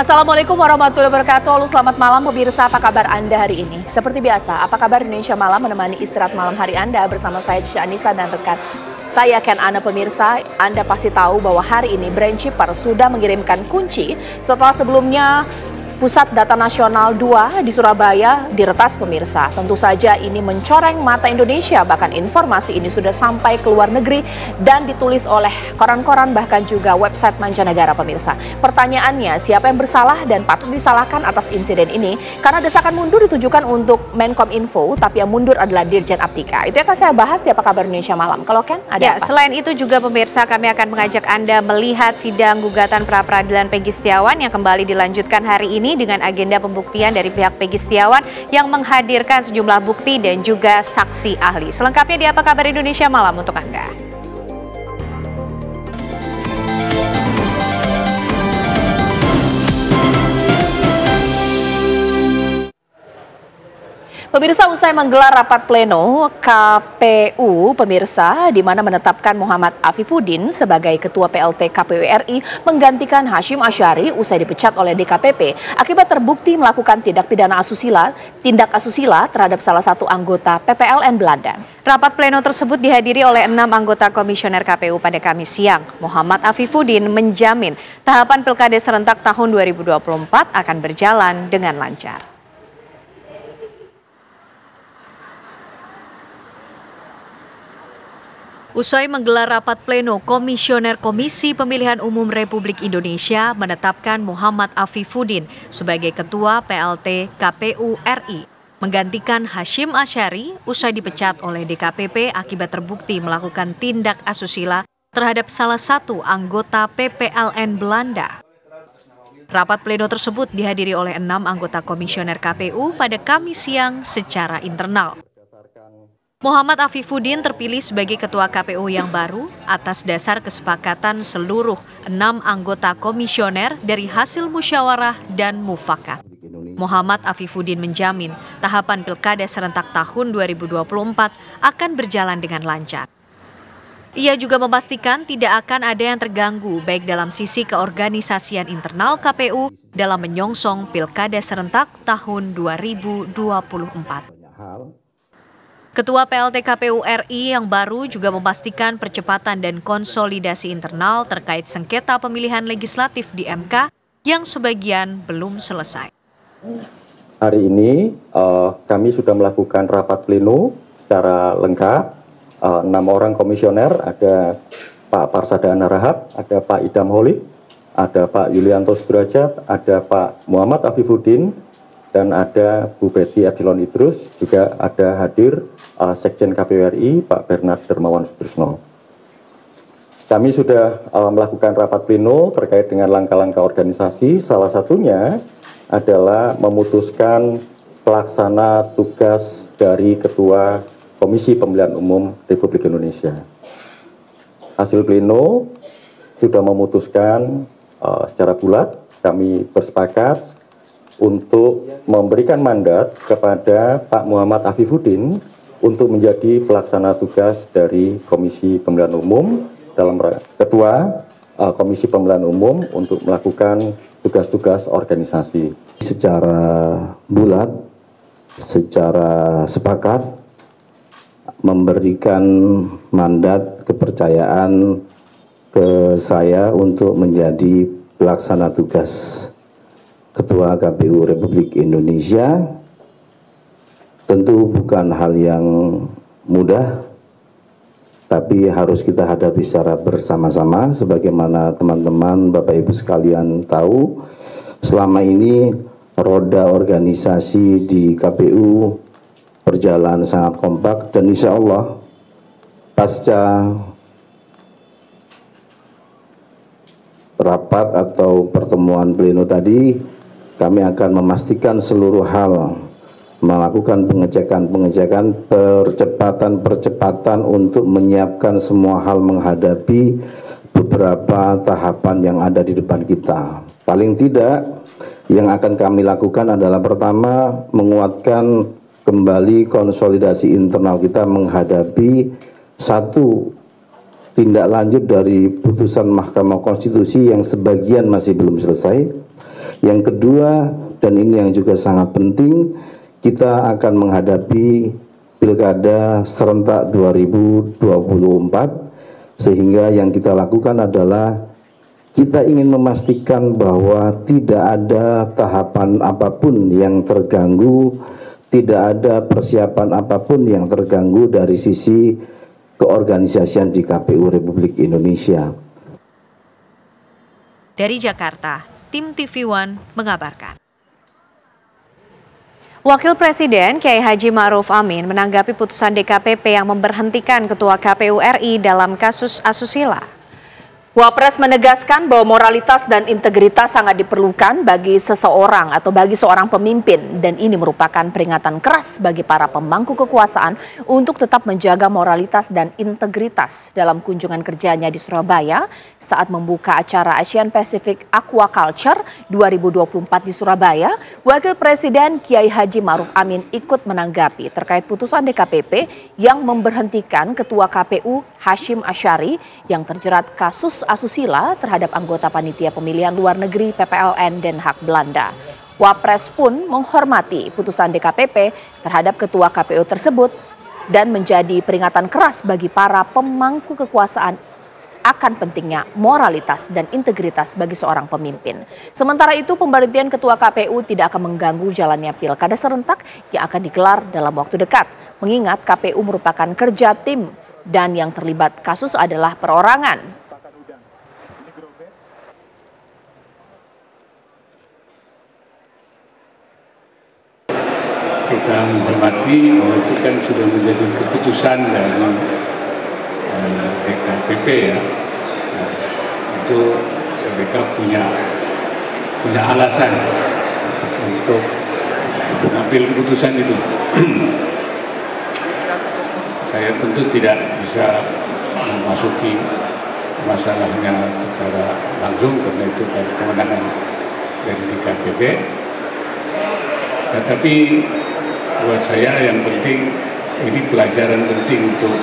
Assalamualaikum warahmatullahi wabarakatuh. Halo, selamat malam pemirsa, apa kabar Anda hari ini? Seperti biasa, apa kabar Indonesia Malam menemani istirahat malam hari Anda bersama saya Cica Anissa dan rekan saya Ken Ana. Pemirsa, Anda pasti tahu bahwa hari ini Brainchipper sudah mengirimkan kunci setelah sebelumnya Pusat Data Nasional 2 di Surabaya diretas pemirsa. Tentu saja ini mencoreng mata Indonesia, bahkan informasi ini sudah sampai ke luar negeri dan ditulis oleh koran-koran bahkan juga website mancanegara pemirsa. Pertanyaannya, siapa yang bersalah dan patut disalahkan atas insiden ini? Karena desakan mundur ditujukan untuk Menkominfo, tapi yang mundur adalah Dirjen Aptika. Itu yang akan saya bahas di Apa Kabar Indonesia Malam. Kalau Ken, ada apa? Selain itu juga pemirsa, kami akan mengajak Anda melihat sidang gugatan pra-peradilan Peggy Setiawan yang kembali dilanjutkan hari ini dengan agenda pembuktian dari pihak Peggy Setiawan yang menghadirkan sejumlah bukti dan juga saksi ahli. Selengkapnya di Apa Kabar Indonesia Malam untuk Anda. Pemirsa, usai menggelar rapat pleno KPU, pemirsa, di mana menetapkan Muhammad Afifuddin sebagai Ketua PLT KPU RI menggantikan Hashim Asyari usai dipecat oleh DKPP akibat terbukti melakukan tindak asusila terhadap salah satu anggota PPLN Belanda. Rapat pleno tersebut dihadiri oleh 6 anggota komisioner KPU pada Kamis siang. Muhammad Afifuddin menjamin tahapan Pilkada serentak tahun 2024 akan berjalan dengan lancar. Usai menggelar rapat pleno, Komisioner Komisi Pemilihan Umum Republik Indonesia menetapkan Muhammad Afifuddin sebagai Ketua PLT KPU RI, menggantikan Hashim Asyari usai dipecat oleh DKPP akibat terbukti melakukan tindak asusila terhadap salah satu anggota PPLN Belanda. Rapat pleno tersebut dihadiri oleh 6 anggota komisioner KPU pada Kamis siang secara internal. Muhammad Afifuddin terpilih sebagai Ketua KPU yang baru atas dasar kesepakatan seluruh 6 anggota komisioner dari hasil musyawarah dan mufakat. Muhammad Afifuddin menjamin tahapan Pilkada serentak tahun 2024 akan berjalan dengan lancar. Ia juga memastikan tidak akan ada yang terganggu baik dalam sisi keorganisasian internal KPU dalam menyongsong Pilkada serentak tahun 2024. Ketua PLT KPU RI yang baru juga memastikan percepatan dan konsolidasi internal terkait sengketa pemilihan legislatif di MK yang sebagian belum selesai. Hari ini kami sudah melakukan rapat pleno secara lengkap. 6 orang komisioner, ada Pak Parsadana Rahab, ada Pak Idam Holik, ada Pak Yulianto Sudrajat, ada Pak Muhammad Afifuddin, dan ada Bu Betty Adilon Idrus, juga ada hadir Sekjen KPU RI Pak Bernard Dermawan Sutrisno. Kami sudah melakukan rapat pleno terkait dengan langkah-langkah organisasi, salah satunya adalah memutuskan pelaksana tugas dari Ketua Komisi Pemilihan Umum Republik Indonesia. Hasil pleno sudah memutuskan secara bulat, kami bersepakat untuk memberikan mandat kepada Pak Muhammad Afifuddin untuk menjadi pelaksana tugas dari Komisi Pemilihan Umum dalam Ketua Komisi Pemilihan Umum untuk melakukan tugas-tugas organisasi. Secara bulat, secara sepakat memberikan mandat kepercayaan ke saya untuk menjadi pelaksana tugas Ketua KPU Republik Indonesia. Tentu bukan hal yang mudah, tapi harus kita hadapi secara bersama-sama. Sebagaimana teman-teman Bapak Ibu sekalian tahu, selama ini roda organisasi di KPU berjalan sangat kompak, dan insya Allah pasca rapat atau pertemuan pleno tadi, kami akan memastikan seluruh hal, melakukan pengecekan, percepatan untuk menyiapkan semua hal menghadapi beberapa tahapan yang ada di depan kita. Paling tidak, yang akan kami lakukan adalah pertama, menguatkan kembali konsolidasi internal kita menghadapi satu tindak lanjut dari putusan Mahkamah Konstitusi yang sebagian masih belum selesai, Yang kedua, dan ini yang juga sangat penting, kita akan menghadapi Pilkada serentak 2024, sehingga yang kita lakukan adalah kita ingin memastikan bahwa tidak ada tahapan apapun yang terganggu, tidak ada persiapan apapun yang terganggu dari sisi keorganisasian di KPU Republik Indonesia. Dari Jakarta, tim TV One mengabarkan. Wakil Presiden Kiai Haji Ma'ruf Amin menanggapi putusan DKPP yang memberhentikan Ketua KPU RI dalam kasus asusila. Wapres menegaskan bahwa moralitas dan integritas sangat diperlukan bagi seseorang atau bagi seorang pemimpin, dan ini merupakan peringatan keras bagi para pemangku kekuasaan untuk tetap menjaga moralitas dan integritas. Dalam kunjungan kerjanya di Surabaya saat membuka acara Asian Pacific Aquaculture 2024 di Surabaya, Wakil Presiden Kiai Haji Ma'ruf Amin ikut menanggapi terkait putusan DKPP yang memberhentikan Ketua KPU Hashim Asyari yang terjerat kasus asusila terhadap anggota panitia pemilihan luar negeri PPLN Den Haag Belanda. Wapres pun menghormati putusan DKPP terhadap Ketua KPU tersebut dan menjadi peringatan keras bagi para pemangku kekuasaan akan pentingnya moralitas dan integritas bagi seorang pemimpin. Sementara itu, pemberhentian Ketua KPU tidak akan mengganggu jalannya pilkada serentak yang akan digelar dalam waktu dekat, mengingat KPU merupakan kerja tim dan yang terlibat kasus adalah perorangan. Kita menghormati bahwa itu kan sudah menjadi keputusan dari DKPP ya. Nah, itu mereka punya alasan untuk mengambil keputusan itu. Saya tentu tidak bisa memasuki masalahnya secara langsung karena itu kewenangan dari DKPP. Tetapi buat saya yang penting, ini pelajaran penting untuk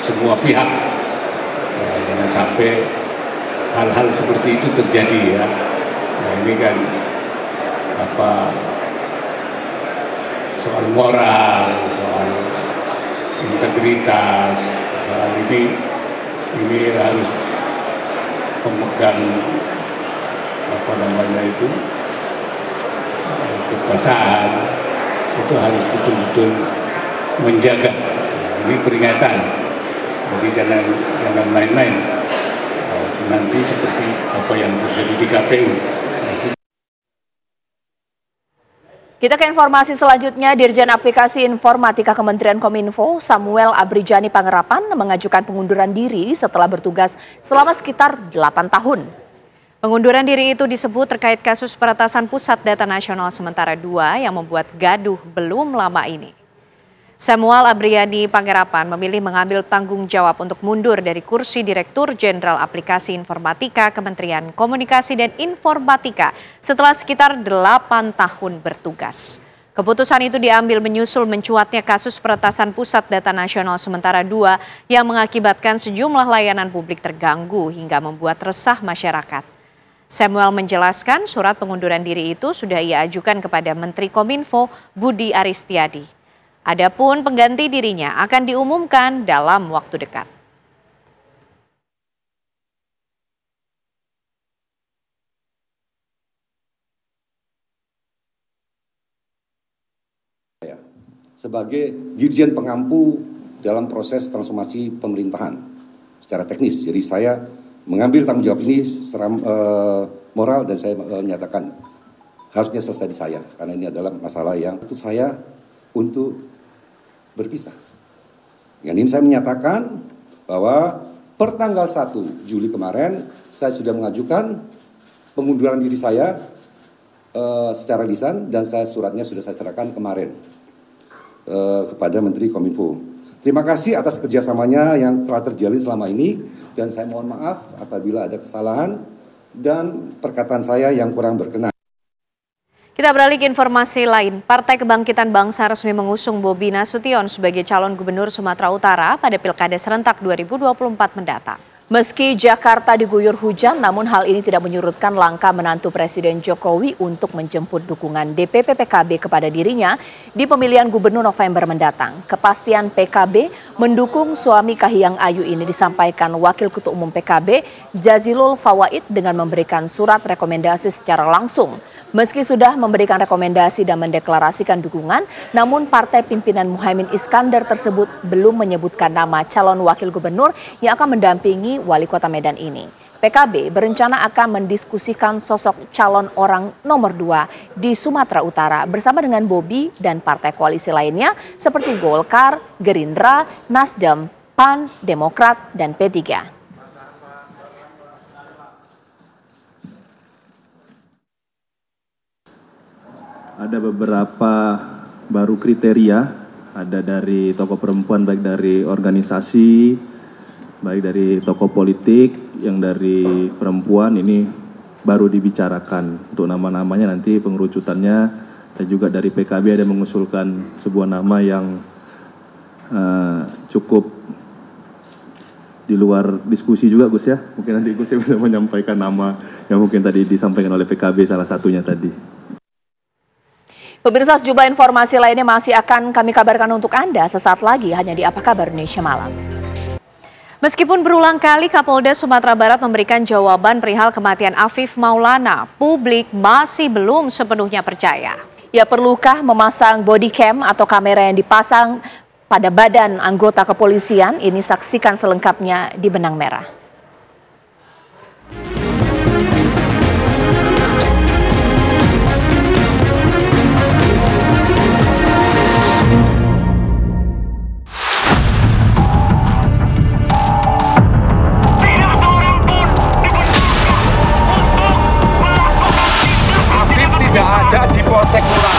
semua pihak. Jangan sampai hal-hal seperti itu terjadi ya. Nah, ini kan soal moral, soal integritas, ini harus pemegang kekuasaan itu harus betul-betul menjaga. Ini peringatan, jadi jangan main-main. Nanti seperti apa yang terjadi di KPU. Kita ke informasi selanjutnya. Dirjen Aplikasi Informatika Kementerian Kominfo Samuel Abrijani Pangerapan mengajukan pengunduran diri setelah bertugas selama sekitar 8 tahun. Pengunduran diri itu disebut terkait kasus peretasan Pusat Data Nasional Sementara 2 yang membuat gaduh belum lama ini. Samuel Abrijani Pangerapan memilih mengambil tanggung jawab untuk mundur dari kursi Direktur Jenderal Aplikasi Informatika Kementerian Komunikasi dan Informatika setelah sekitar 8 tahun bertugas. Keputusan itu diambil menyusul mencuatnya kasus peretasan Pusat Data Nasional Sementara 2 yang mengakibatkan sejumlah layanan publik terganggu hingga membuat resah masyarakat. Samuel menjelaskan surat pengunduran diri itu sudah ia ajukan kepada Menteri Kominfo Budi Aristiadi. Adapun pengganti dirinya akan diumumkan dalam waktu dekat. Sebagai Dirjen Pengampu dalam proses transformasi pemerintahan secara teknis. Jadi saya mengambil tanggung jawab ini secara moral dan saya menyatakan harusnya selesai di saya. Karena ini adalah masalah yang itu saya untuk berpisah. Dengan ini saya menyatakan bahwa per tanggal 1 Juli kemarin saya sudah mengajukan pengunduran diri saya secara lisan dan suratnya sudah saya serahkan kemarin kepada Menteri Kominfo. Terima kasih atas kerjasamanya yang telah terjalin selama ini dan saya mohon maaf apabila ada kesalahan dan perkataan saya yang kurang berkenan. Kita beralih ke informasi lain. Partai Kebangkitan Bangsa resmi mengusung Bobi Nasution sebagai calon gubernur Sumatera Utara pada Pilkada serentak 2024 mendatang. Meski Jakarta diguyur hujan, namun hal ini tidak menyurutkan langkah menantu Presiden Jokowi untuk menjemput dukungan DPP PKB kepada dirinya di pemilihan gubernur November mendatang. Kepastian PKB mendukung suami Kahiyang Ayu ini disampaikan Wakil Ketua Umum PKB Jazilul Fawait dengan memberikan surat rekomendasi secara langsung. Meski sudah memberikan rekomendasi dan mendeklarasikan dukungan, namun partai pimpinan Muhaimin Iskandar tersebut belum menyebutkan nama calon wakil gubernur yang akan mendampingi wali kota Medan ini. PKB berencana akan mendiskusikan sosok calon orang nomor 2 di Sumatera Utara bersama dengan Bobi dan partai koalisi lainnya seperti Golkar, Gerindra, Nasdem, PAN, Demokrat, dan P3. Ada beberapa baru kriteria, ada dari tokoh perempuan, baik dari organisasi, baik dari tokoh politik, yang dari perempuan ini baru dibicarakan. Untuk nama-namanya nanti pengerucutannya, dan juga dari PKB ada mengusulkan sebuah nama yang cukup di luar diskusi juga, Gus ya. Mungkin nanti Gus bisa menyampaikan nama yang mungkin tadi disampaikan oleh PKB salah satunya tadi. Pemirsa, sejumlah informasi lainnya masih akan kami kabarkan untuk Anda sesaat lagi hanya di Apa Kabar Indonesia Malam. Meskipun berulang kali Kapolda Sumatera Barat memberikan jawaban perihal kematian Afif Maulana, publik masih belum sepenuhnya percaya. Ya, perlukah memasang body cam atau kamera yang dipasang pada badan anggota kepolisian? Ini saksikan selengkapnya di Benang Merah. Ada di Polsek Murah.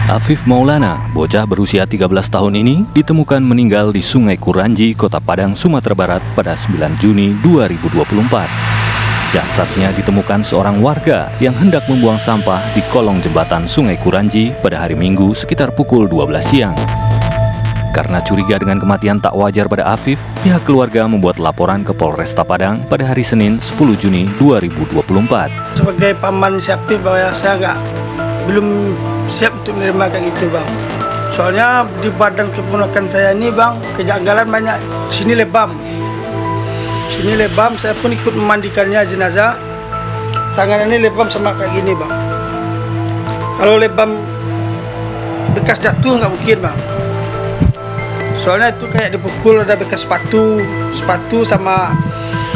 Afif Maulana, bocah berusia 13 tahun ini, ditemukan meninggal di Sungai Kuranji, Kota Padang, Sumatera Barat pada 9 Juni 2024. Jasadnya ditemukan seorang warga yang hendak membuang sampah di kolong jembatan Sungai Kuranji pada hari Minggu sekitar pukul 12 siang. Karena curiga dengan kematian tak wajar pada Afif, pihak keluarga membuat laporan ke Polresta Padang pada hari Senin 10 Juni 2024. Sebagai paman si Afif, bahwa saya belum siap untuk menerima kayak gitu, Bang. Soalnya di badan keponakan saya ini, Bang, kejanggalan banyak. Sini lebam. Sini lebam, saya pun ikut memandikannya jenazah. Tangan ini lebam sama kayak gini, Bang. Kalau lebam bekas jatuh nggak mungkin, Bang. Soalnya itu kayak dipukul, ada bekas sepatu sama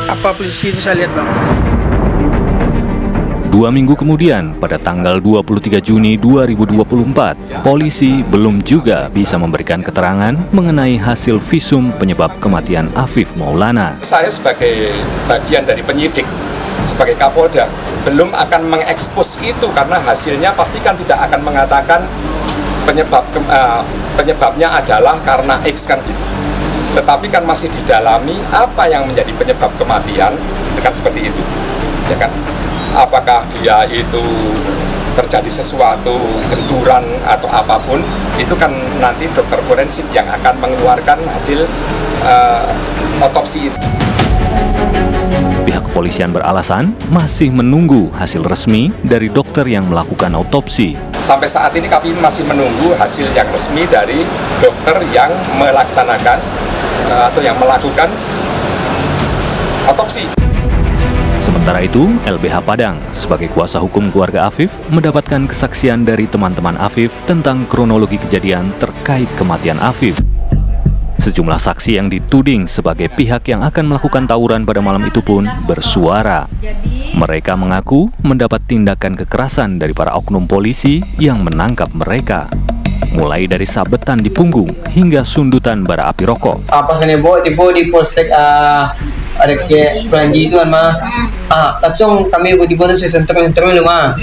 apa polisi itu saya lihat, Bang. 2 minggu kemudian, pada tanggal 23 Juni 2024, polisi belum juga bisa memberikan keterangan mengenai hasil visum penyebab kematian Afif Maulana. Saya sebagai bagian dari penyidik, sebagai Kapolda, belum akan mengekspos itu karena hasilnya pastikan tidak akan mengatakan penyebabnya adalah karena X kan gitu. Tetapi kan masih didalami apa yang menjadi penyebab kematian, itu kan seperti itu, ya kan? Apakah dia itu terjadi sesuatu benturan atau apapun, itu kan nanti dokter forensik yang akan mengeluarkan hasil otopsi itu. Pihak kepolisian beralasan masih menunggu hasil resmi dari dokter yang melakukan otopsi. Sampai saat ini kami masih menunggu hasil yang resmi dari dokter yang melaksanakan atau yang melakukan otopsi. Sementara itu, LBH Padang sebagai kuasa hukum keluarga Afif mendapatkan kesaksian dari teman-teman Afif tentang kronologi kejadian terkait kematian Afif. Sejumlah saksi yang dituding sebagai pihak yang akan melakukan tawuran pada malam itu pun bersuara. Mereka mengaku mendapat tindakan kekerasan dari para oknum polisi yang menangkap mereka. Mulai dari sabetan di punggung hingga sundutan bara api rokok. Pas tiba di polsek ada kayak Kuranji itu kan mah. Langsung kami tiba-tiba tu sentrum lu mah.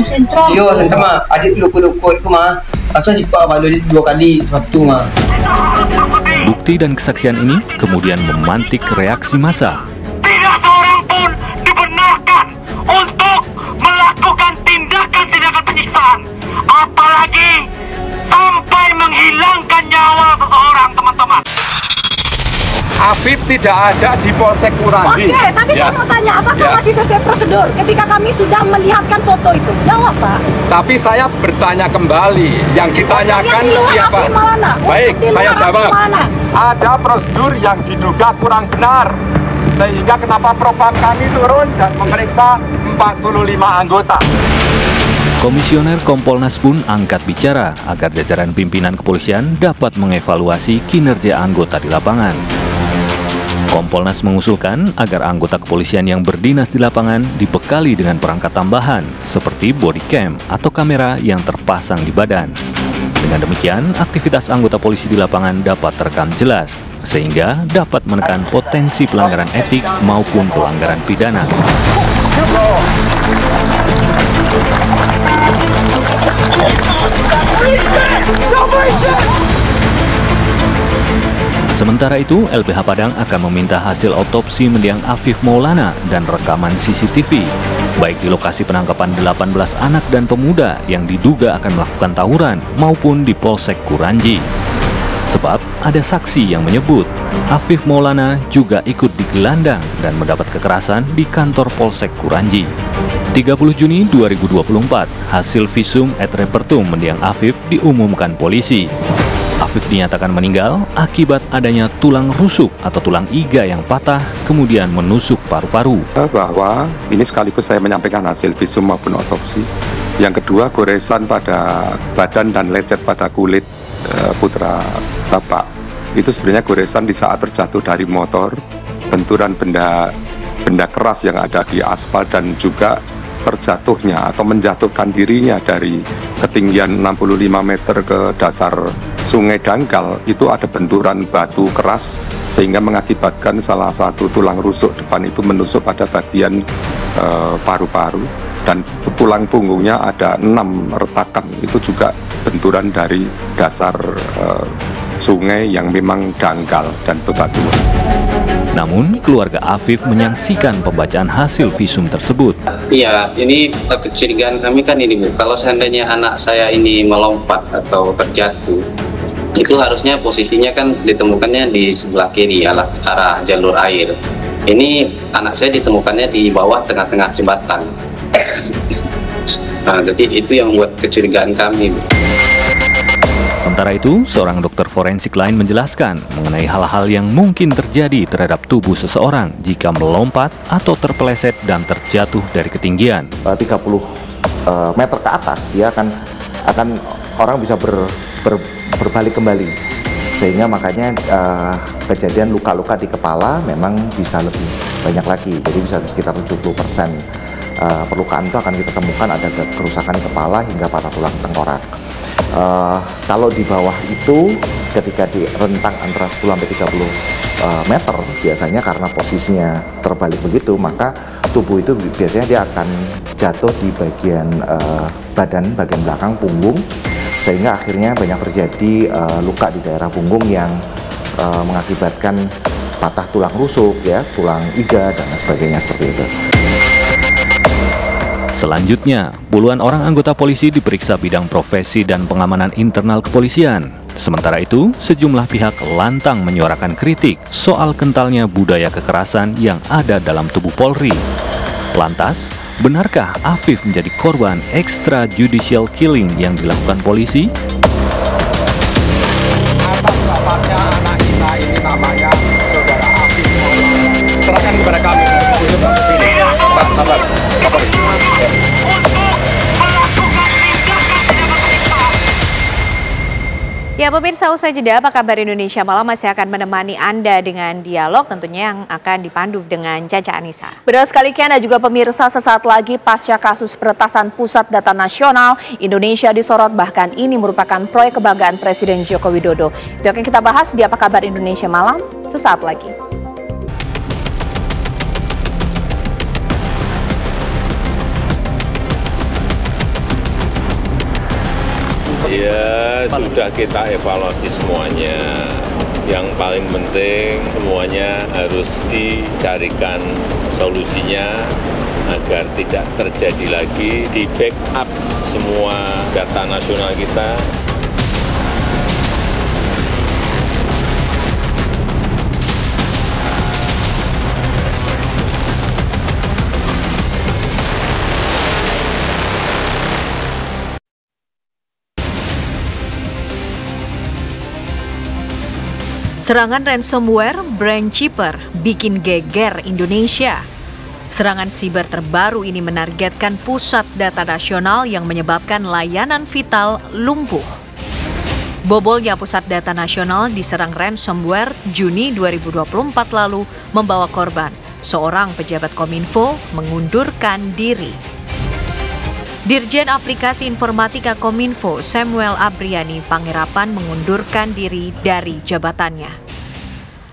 Sentrum. Yo sentrum mah. Adik luku itu mah. Langsung cipak balu 2 kali satu mah. bukti dan kesaksian ini kemudian memantik reaksi massa. Tidak seorang pun dibenarkan untuk melakukan tindakan-tindakan penyiksaan, apalagi sampai menghilangkan nyawa seseorang, teman-teman. Afif tidak ada di Polsek Kuranji. Oke, tapi saya mau tanya, apakah masih sesuai prosedur ketika kami sudah melihatkan foto itu? Jawab, Pak. Tapi saya bertanya kembali, yang ditanyakan siapa? Baik, saya jawab. Ada prosedur yang diduga kurang benar, sehingga kenapa Propam kami turun dan memeriksa 45 anggota. Komisioner Kompolnas pun angkat bicara agar jajaran pimpinan kepolisian dapat mengevaluasi kinerja anggota di lapangan. Kompolnas mengusulkan agar anggota kepolisian yang berdinas di lapangan dibekali dengan perangkat tambahan seperti body cam atau kamera yang terpasang di badan. Dengan demikian, aktivitas anggota polisi di lapangan dapat terekam jelas, sehingga dapat menekan potensi pelanggaran etik maupun pelanggaran pidana. Sementara itu, LBH Padang akan meminta hasil otopsi mendiang Afif Maulana dan rekaman CCTV, baik di lokasi penangkapan 18 anak dan pemuda yang diduga akan melakukan tawuran maupun di Polsek Kuranji. Sebab ada saksi yang menyebut Afif Maulana juga ikut digelandang dan mendapat kekerasan di kantor Polsek Kuranji. 30 Juni 2024, hasil visum et repertum mendiang Afif diumumkan polisi. Afif dinyatakan meninggal akibat adanya tulang rusuk atau tulang iga yang patah kemudian menusuk paru-paru. Bahwa ini sekaligus saya menyampaikan hasil visum maupun otopsi. Yang kedua, goresan pada badan dan lecet pada kulit putra bapak. Itu sebenarnya goresan di saat terjatuh dari motor, benturan benda keras yang ada di aspal, dan juga terjatuhnya atau menjatuhkan dirinya dari ketinggian 65 meter ke dasar Sungai Dangkal. Itu ada benturan batu keras sehingga mengakibatkan salah satu tulang rusuk depan itu menusuk pada bagian paru-paru, dan tulang punggungnya ada 6 retakan. Itu juga benturan dari dasar sungai yang memang dangkal dan bebatuan. Namun, keluarga Afif menyaksikan pembacaan hasil visum tersebut. Iya, ini kecurigaan kami kan ini, Bu. Kalau seandainya anak saya ini melompat atau terjatuh, itu harusnya posisinya kan ditemukannya di sebelah kiri, arah jalur air. Ini anak saya ditemukannya di bawah tengah-tengah jembatan. Nah, jadi itu yang membuat kecurigaan kami, Bu. Sementara itu, seorang dokter forensik lain menjelaskan mengenai hal-hal yang mungkin terjadi terhadap tubuh seseorang jika melompat atau terpeleset dan terjatuh dari ketinggian. 30 meter ke atas, dia akan orang bisa berbalik kembali, sehingga makanya kejadian luka-luka di kepala memang bisa lebih banyak lagi, jadi bisa sekitar 70%. Perlukaan itu akan kita temukan ada kerusakan kepala hingga patah tulang tengkorak. Kalau di bawah itu, ketika di rentang antara 10 sampai 30 meter, biasanya karena posisinya terbalik begitu, maka tubuh itu biasanya dia akan jatuh di bagian bagian belakang punggung, sehingga akhirnya banyak terjadi luka di daerah punggung yang mengakibatkan patah tulang rusuk, ya, tulang iga dan sebagainya seperti itu. Selanjutnya, puluhan orang anggota polisi diperiksa bidang profesi dan pengamanan internal kepolisian. Sementara itu, sejumlah pihak lantang menyuarakan kritik soal kentalnya budaya kekerasan yang ada dalam tubuh Polri. Lantas, benarkah Afif menjadi korban extrajudicial killing yang dilakukan polisi? Atas bapaknya anak kita ini namanya Saudara Afif Maulana. Serahkan kepada kami untuk kasus ini. Pak, sabar. Ya pemirsa, usai jeda Apa Kabar Indonesia Malam masih akan menemani Anda dengan dialog tentunya yang akan dipandu dengan Caca Anissa. Benar sekali Ken, dan juga pemirsa, sesaat lagi pasca kasus peretasan Pusat Data Nasional, Indonesia disorot, bahkan ini merupakan proyek kebanggaan Presiden Joko Widodo. Itu akan kita bahas di Apa Kabar Indonesia Malam sesaat lagi. Ya, sudah kita evaluasi semuanya. Yang paling penting semuanya harus dicarikan solusinya agar tidak terjadi lagi, di backup semua data nasional kita. Serangan ransomware Brandkeeper bikin geger Indonesia. Serangan siber terbaru ini menargetkan pusat data nasional yang menyebabkan layanan vital lumpuh. Bobolnya pusat data nasional diserang ransomware Juni 2024 lalu membawa korban. Seorang pejabat Kominfo mengundurkan diri. Dirjen Aplikasi Informatika Kominfo Samuel Abriani Panggerapan mengundurkan diri dari jabatannya.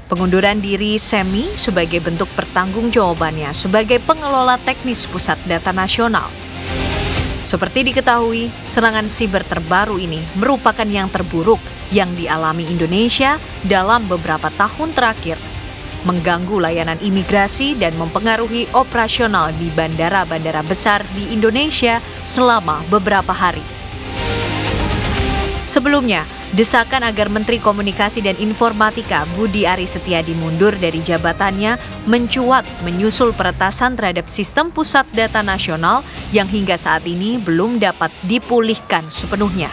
Pengunduran diri Semi sebagai bentuk pertanggungjawabannya sebagai pengelola teknis Pusat Data Nasional. Seperti diketahui, serangan siber terbaru ini merupakan yang terburuk yang dialami Indonesia dalam beberapa tahun terakhir, mengganggu layanan imigrasi dan mempengaruhi operasional di bandara-bandara besar di Indonesia selama beberapa hari. Sebelumnya, desakan agar Menteri Komunikasi dan Informatika Budi Aris Setiadi mundur dari jabatannya mencuat menyusul peretasan terhadap sistem pusat data nasional yang hingga saat ini belum dapat dipulihkan sepenuhnya.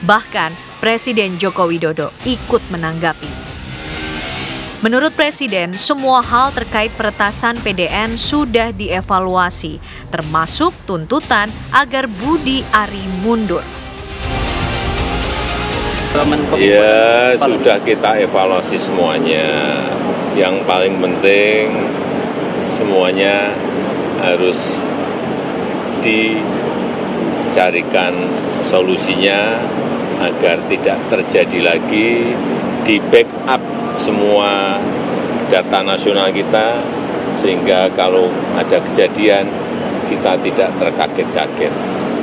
Bahkan, Presiden Joko Widodo ikut menanggapi. Menurut Presiden, semua hal terkait peretasan PDN sudah dievaluasi, termasuk tuntutan agar Budi Ari mundur. Ya, sudah kita evaluasi semuanya. Yang paling penting semuanya harus dicarikan solusinya agar tidak terjadi lagi, di backup semua data nasional kita sehingga kalau ada kejadian kita tidak terkaget-kaget.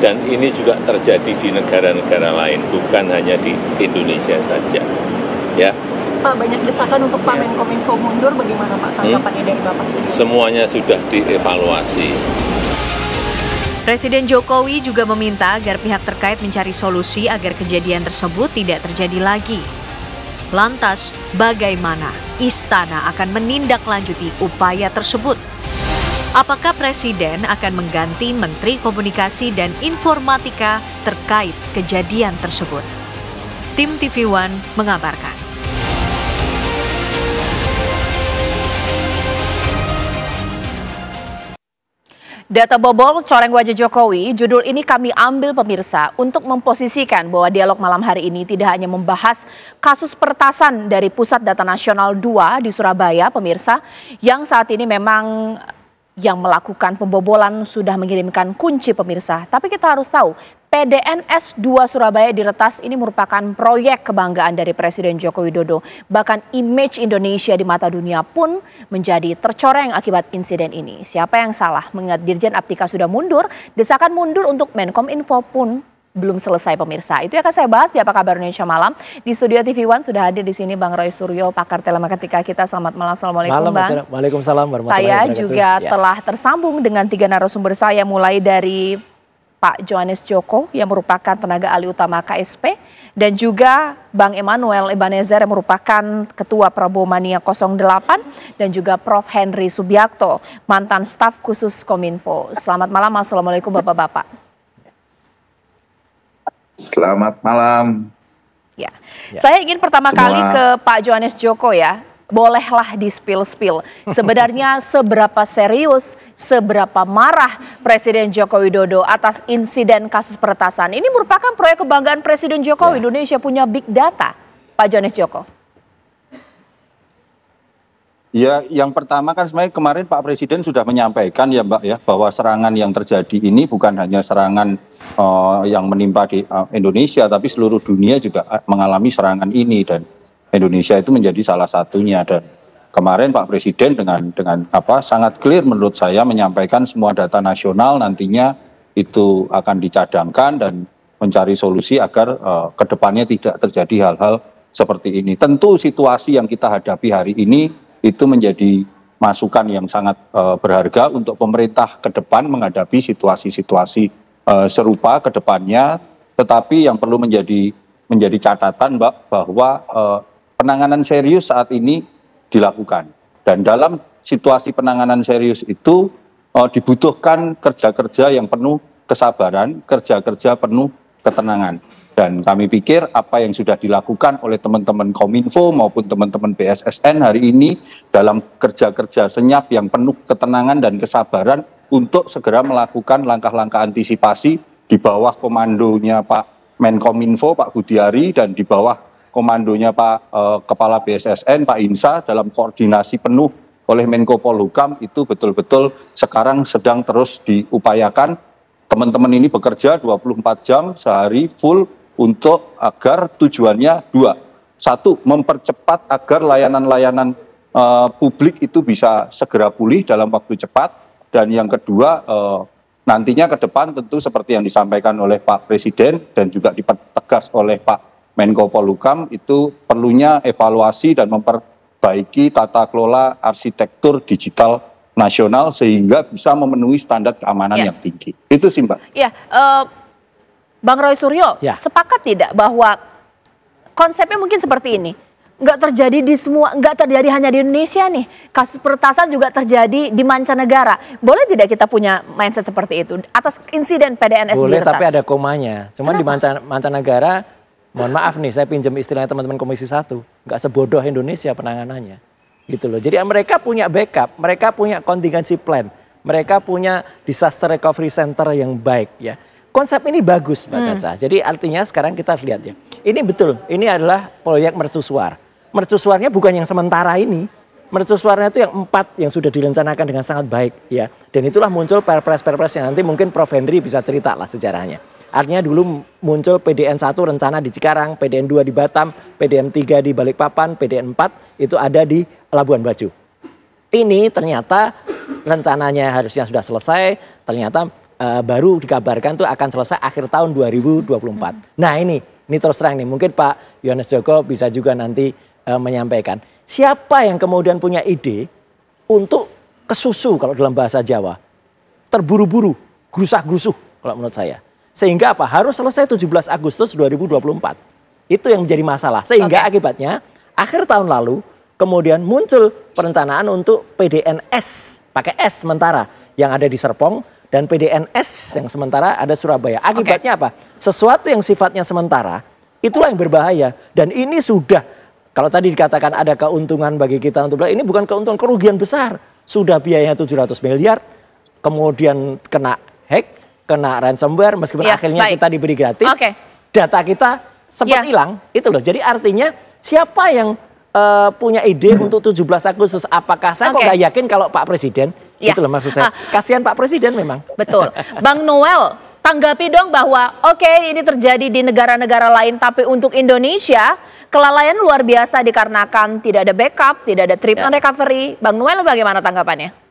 Dan ini juga terjadi di negara-negara lain, bukan hanya di Indonesia saja. Ya. Pak, banyak desakan untuk Pak Menkominfo mundur, bagaimana Pak tanggapannya dari Bapak sendiri? Semuanya sudah dievaluasi. Presiden Jokowi juga meminta agar pihak terkait mencari solusi agar kejadian tersebut tidak terjadi lagi. Lantas, bagaimana Istana akan menindaklanjuti upaya tersebut? Apakah Presiden akan mengganti Menteri Komunikasi dan Informatika terkait kejadian tersebut? Tim TV One mengabarkan. Data bobol coreng wajah Jokowi, judul ini kami ambil pemirsa untuk memposisikan bahwa dialog malam hari ini tidak hanya membahas kasus peretasan dari Pusat Data Nasional 2 di Surabaya, pemirsa, yang saat ini memang yang melakukan pembobolan sudah mengirimkan kunci, pemirsa. Tapi kita harus tahu, PDNS 2 Surabaya diretas ini merupakan proyek kebanggaan dari Presiden Joko Widodo. Bahkan image Indonesia di mata dunia pun menjadi tercoreng akibat insiden ini. Siapa yang salah? Mengingat Dirjen Aptika sudah mundur, desakan mundur untuk Menkominfo pun belum selesai, pemirsa. Itu akan saya bahas di Apa Kabar Indonesia Malam. Di studio TV One sudah hadir di sini Bang Roy Suryo, pakar telematika kita. Selamat malam. Assalamualaikum Bang. Waalaikumsalam warahmatullahi Saya wabarakatuh. juga telah tersambung dengan 3 narasumber saya, mulai dari Pak Johannes Joko yang merupakan tenaga ahli utama KSP, dan juga Bang Emmanuel Ebenezer yang merupakan Ketua Prabowo Mania 08, dan juga Prof. Henry Subiakto, mantan staf khusus Kominfo. Selamat malam, Assalamualaikum Bapak-Bapak. Selamat malam. Ya, saya ingin pertama kali ke Pak Johannes Joko ya. Bolehlah di-spill. Sebenarnya seberapa serius, seberapa marah Presiden Joko Widodo atas insiden kasus peretasan? Ini merupakan proyek kebanggaan Presiden Jokowi. Indonesia punya big data, Pak Johannes Joko. Ya, yang pertama kan sebenarnya kemarin Pak Presiden sudah menyampaikan ya Mbak ya, bahwa serangan yang terjadi ini bukan hanya serangan yang menimpa di Indonesia, tapi seluruh dunia juga mengalami serangan ini, dan Indonesia itu menjadi salah satunya. Dan kemarin Pak Presiden dengan sangat clear menurut saya menyampaikan semua data nasional nantinya itu akan dicadangkan dan mencari solusi agar kedepannya tidak terjadi hal-hal seperti ini. Tentu situasi yang kita hadapi hari ini itu menjadi masukan yang sangat berharga untuk pemerintah ke depan menghadapi situasi-situasi serupa ke depannya. Tetapi yang perlu menjadi catatan, Mbak, bahwa penanganan serius saat ini dilakukan. Dan dalam situasi penanganan serius itu dibutuhkan kerja-kerja yang penuh kesabaran, kerja-kerja penuh ketenangan. Dan kami pikir apa yang sudah dilakukan oleh teman-teman Kominfo maupun teman-teman BSSN hari ini dalam kerja-kerja senyap yang penuh ketenangan dan kesabaran untuk segera melakukan langkah-langkah antisipasi di bawah komandonya Pak Menkominfo, Pak Budiari, dan di bawah komandonya Pak Kepala BSSN, Pak Insa, dalam koordinasi penuh oleh Menko Polhukam itu betul-betul sekarang sedang terus diupayakan. Teman-teman ini bekerja 24 jam sehari full untuk agar tujuannya dua. Satu, mempercepat agar layanan-layanan publik itu bisa segera pulih dalam waktu cepat. Dan yang kedua, nantinya ke depan tentu seperti yang disampaikan oleh Pak Presiden dan juga dipertegas oleh Pak Menko Polhukam, itu perlunya evaluasi dan memperbaiki tata kelola arsitektur digital nasional sehingga bisa memenuhi standar keamanan yang tinggi. Itu sih, Mbak. Ya, Bang Roy Suryo, sepakat tidak bahwa konsepnya mungkin seperti ini? Nggak terjadi di semua, nggak terjadi hanya di Indonesia nih. Kasus peretasan juga terjadi di mancanegara. Boleh tidak kita punya mindset seperti itu atas insiden PDNS di Boleh, Retas? tapi ada komanya. Cuman di mancanegara, mohon maaf nih, saya pinjam istilahnya teman-teman Komisi 1, nggak sebodoh Indonesia penanganannya. Gitu loh. Jadi mereka punya backup, mereka punya contingency plan, mereka punya disaster recovery center yang baik ya. Konsep ini bagus, Mbak Caca. Jadi artinya sekarang kita lihat ya. Ini betul, ini adalah proyek mercusuar. Mercusuarnya bukan yang sementara ini. Mercusuarnya itu yang 4 yang sudah direncanakan dengan sangat baik ya. Dan itulah muncul perpres yang nanti mungkin Prof Henry bisa cerita lah sejarahnya. Artinya dulu muncul PDN 1 rencana di Cikarang, PDN 2 di Batam, PDN 3 di Balikpapan, PDN 4 itu ada di Labuan Bajo. Ini ternyata rencananya harusnya sudah selesai, ternyata baru dikabarkan tuh akan selesai akhir tahun 2024. Nah ini terus terang nih, mungkin Pak Yohanes Joko bisa juga nanti menyampaikan. Siapa yang kemudian punya ide untuk kesusu kalau dalam bahasa Jawa. Terburu-buru, gerusah-gerusuh kalau menurut saya. Sehingga apa? Harus selesai 17 Agustus 2024. Itu yang menjadi masalah. Sehingga akibatnya akhir tahun lalu kemudian muncul perencanaan untuk PDNS, pakai S sementara, yang ada di Serpong. Dan PDNS yang sementara ada Surabaya. Akibatnya apa? Sesuatu yang sifatnya sementara, itulah yang berbahaya. Dan ini sudah, kalau tadi dikatakan ada keuntungan bagi kita untuk ini bukan keuntungan, kerugian besar. Sudah biayanya 700 miliar, kemudian kena hack, kena ransomware, meskipun akhirnya kita diberi gratis. Data kita sempat hilang, itu loh. Jadi artinya siapa yang punya ide untuk 17 Agustus? Apakah saya kok nggak yakin kalau Pak Presiden? Itu loh maksud saya. Kasihan Pak Presiden memang. Betul. Bang Noel, tanggapi dong bahwa ini terjadi di negara-negara lain, tapi untuk Indonesia kelalaian luar biasa dikarenakan tidak ada backup, tidak ada treatment recovery. Bang Noel bagaimana tanggapannya?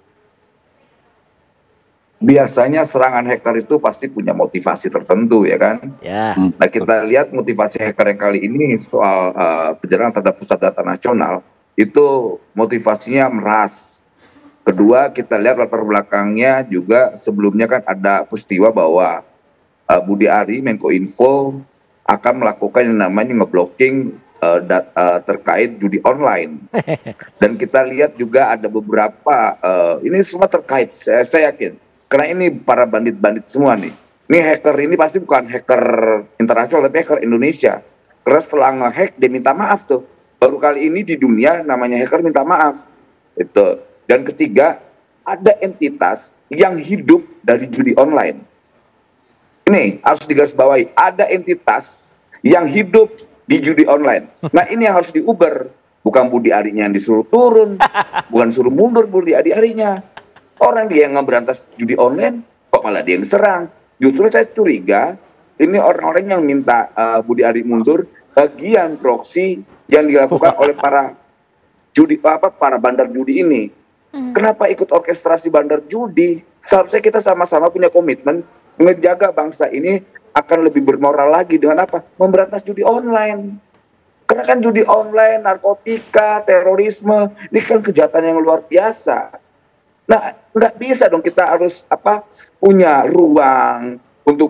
Biasanya serangan hacker itu pasti punya motivasi tertentu ya kan. Nah kita lihat motivasi hacker yang kali ini soal penyerangan terhadap pusat data nasional itu motivasinya meras. Kedua kita lihat latar belakangnya juga sebelumnya kan ada peristiwa bahwa Budi Ari Menko Info akan melakukan yang namanya ngeblocking terkait judi online. Dan kita lihat juga ada beberapa ini semua terkait, saya yakin. Karena ini para bandit-bandit semua nih. Ini hacker ini pasti bukan hacker internasional, tapi hacker Indonesia. Karena setelah nge-hack dia minta maaf tuh. Baru kali ini di dunia namanya hacker minta maaf. Itu. Dan ketiga, ada entitas yang hidup dari judi online. Ini harus digarisbawahi. Ada entitas yang hidup di judi online. Nah ini yang harus diuber. Bukan Budi Arinya yang disuruh turun. Bukan suruh mundur Budi Arinya. Orang dia yang ngeberantas judi online, kok malah dia yang diserang. Justru saya curiga, ini orang-orang yang minta Budi Ari mundur, bagian proksi yang dilakukan oleh para bandar judi ini. Kenapa ikut orkestrasi bandar judi? Seharusnya kita sama-sama punya komitmen menjaga bangsa ini akan lebih bermoral lagi dengan apa? Memberantas judi online. Karena kan judi online, narkotika, terorisme, ini kan kejahatan yang luar biasa. Nah, nggak bisa dong kita harus punya ruang untuk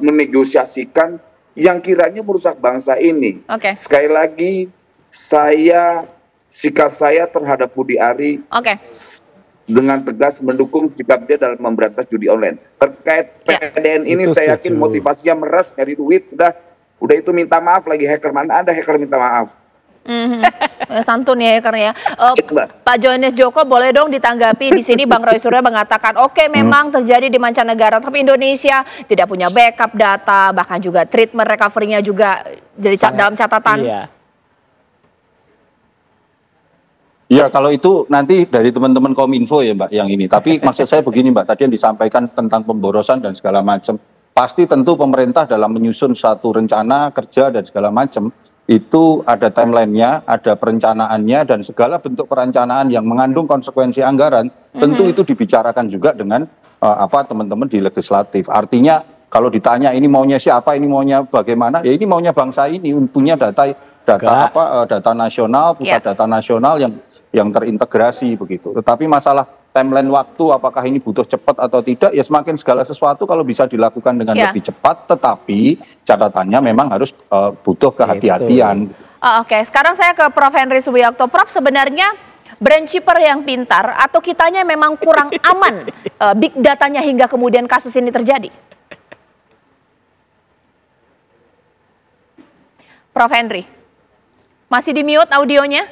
menegosiasikan yang kiranya merusak bangsa ini. Sekali lagi, sikap saya terhadap Budi Ari dengan tegas mendukung sikap dia dalam memberantas judi online. Terkait PDN ini saya yakin motivasinya meres nyari duit, udah itu minta maaf lagi hacker, mana ada hacker minta maaf. Santun ya hackernya. Pak Johannes Joko boleh dong ditanggapi di sini. Bang Roy Suryo mengatakan oke, memang terjadi di mancanegara, tapi Indonesia tidak punya backup data, bahkan juga treatment recovery-nya juga jadi dalam catatan. Ya, kalau itu nanti dari teman-teman Kominfo ya Mbak yang ini. Tapi maksud saya begini Mbak, tadi yang disampaikan tentang pemborosan dan segala macam. Pasti tentu pemerintah dalam menyusun satu rencana kerja dan segala macam, itu ada timeline-nya, ada perencanaannya, dan segala bentuk perencanaan yang mengandung konsekuensi anggaran, tentu itu dibicarakan juga dengan teman-teman di legislatif. Artinya kalau ditanya ini maunya siapa, ini maunya bagaimana, ya ini maunya bangsa ini, punya data nasional, pusat data nasional yang terintegrasi begitu. Tetapi masalah timeline waktu, apakah ini butuh cepat atau tidak, ya semakin segala sesuatu kalau bisa dilakukan dengan lebih cepat, tetapi catatannya memang harus butuh kehati-hatian. Oke, sekarang saya ke Prof. Henry Subiakto. Prof, sebenarnya brand shipper yang pintar atau kitanya memang kurang aman big datanya hingga kemudian kasus ini terjadi? Prof. Henry, masih di mute audionya?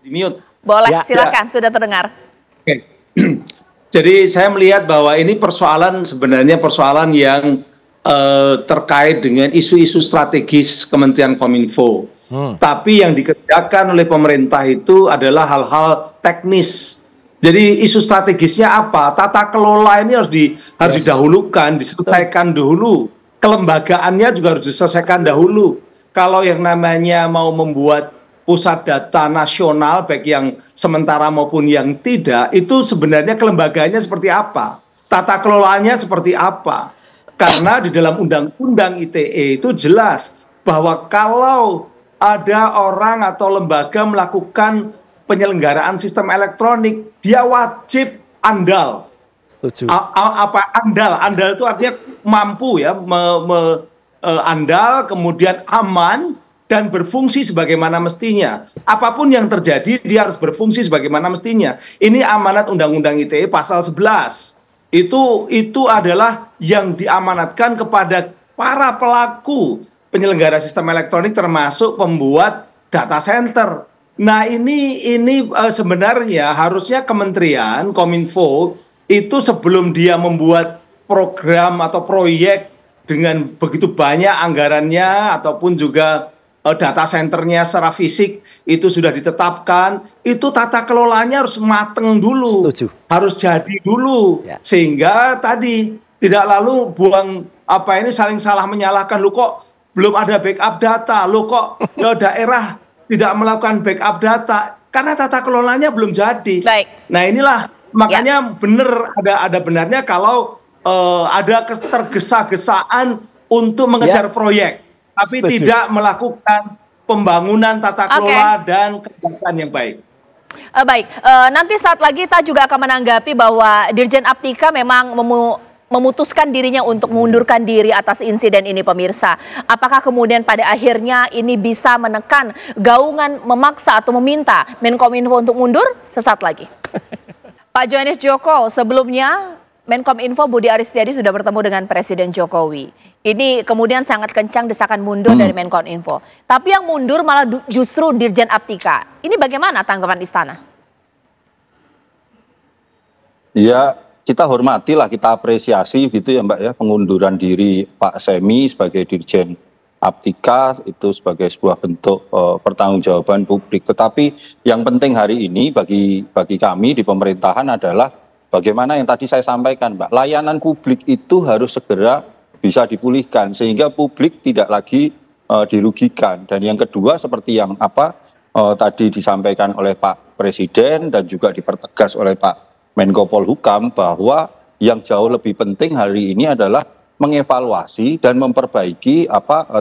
Di mute. Boleh, silakan, sudah terdengar. Oke. Jadi saya melihat bahwa ini sebenarnya persoalan yang terkait dengan isu-isu strategis Kementerian Kominfo. Tapi yang dikerjakan oleh pemerintah itu adalah hal-hal teknis. Jadi isu strategisnya apa? Tata kelola ini harus didahulukan, diselesaikan dahulu. Kelembagaannya juga harus diselesaikan dahulu. Kalau yang namanya mau membuat pusat data nasional, baik yang sementara maupun yang tidak, itu sebenarnya kelembagaannya seperti apa? Tata kelolaannya seperti apa? Karena di dalam Undang-Undang ITE itu jelas bahwa kalau ada orang atau lembaga melakukan penyelenggaraan sistem elektronik, dia wajib andal. Setuju. Andal itu artinya mampu ya, andal, kemudian aman, dan berfungsi sebagaimana mestinya. Apapun yang terjadi, dia harus berfungsi sebagaimana mestinya. Ini amanat Undang-Undang ITE pasal 11. Itu adalah yang diamanatkan kepada para pelaku penyelenggara sistem elektronik, termasuk pembuat data center. Nah, ini sebenarnya harusnya Kementerian Kominfo itu sebelum dia membuat program atau proyek dengan begitu banyak anggarannya ataupun juga data centernya secara fisik itu sudah ditetapkan, itu tata kelolanya harus mateng dulu. Setuju. Harus jadi dulu. Sehingga tadi tidak lalu buang saling salah menyalahkan, lu kok belum ada backup data, lu kok daerah tidak melakukan backup data karena tata kelolanya belum jadi. Nah, inilah makanya benar ada benarnya kalau ada ketergesa-gesaan untuk mengejar proyek, tapi tidak melakukan pembangunan tata kelola dan kebijakan yang baik. Baik, nanti saat lagi kita juga akan menanggapi bahwa Dirjen Aptika memang memutuskan dirinya untuk mengundurkan diri atas insiden ini, pemirsa. Apakah kemudian pada akhirnya ini bisa menekan gaungan memaksa atau meminta Menkominfo untuk mundur? Sesaat lagi. Pak Johannes Joko, sebelumnya Menkominfo Budi Ari Setiadi sudah bertemu dengan Presiden Jokowi. Ini kemudian sangat kencang desakan mundur dari Menkominfo. Tapi yang mundur malah justru Dirjen Aptika. Ini bagaimana tanggapan istana? Ya, kita hormatilah, kita apresiasi gitu ya Mbak ya, pengunduran diri Pak Semi sebagai Dirjen Aptika itu sebagai sebuah bentuk pertanggungjawaban publik. Tetapi yang penting hari ini bagi kami di pemerintahan adalah bagaimana yang tadi saya sampaikan Mbak, layanan publik itu harus segera bisa dipulihkan sehingga publik tidak lagi dirugikan. Dan yang kedua seperti yang tadi disampaikan oleh Pak Presiden dan juga dipertegas oleh Pak Menko Polhukam bahwa yang jauh lebih penting hari ini adalah mengevaluasi dan memperbaiki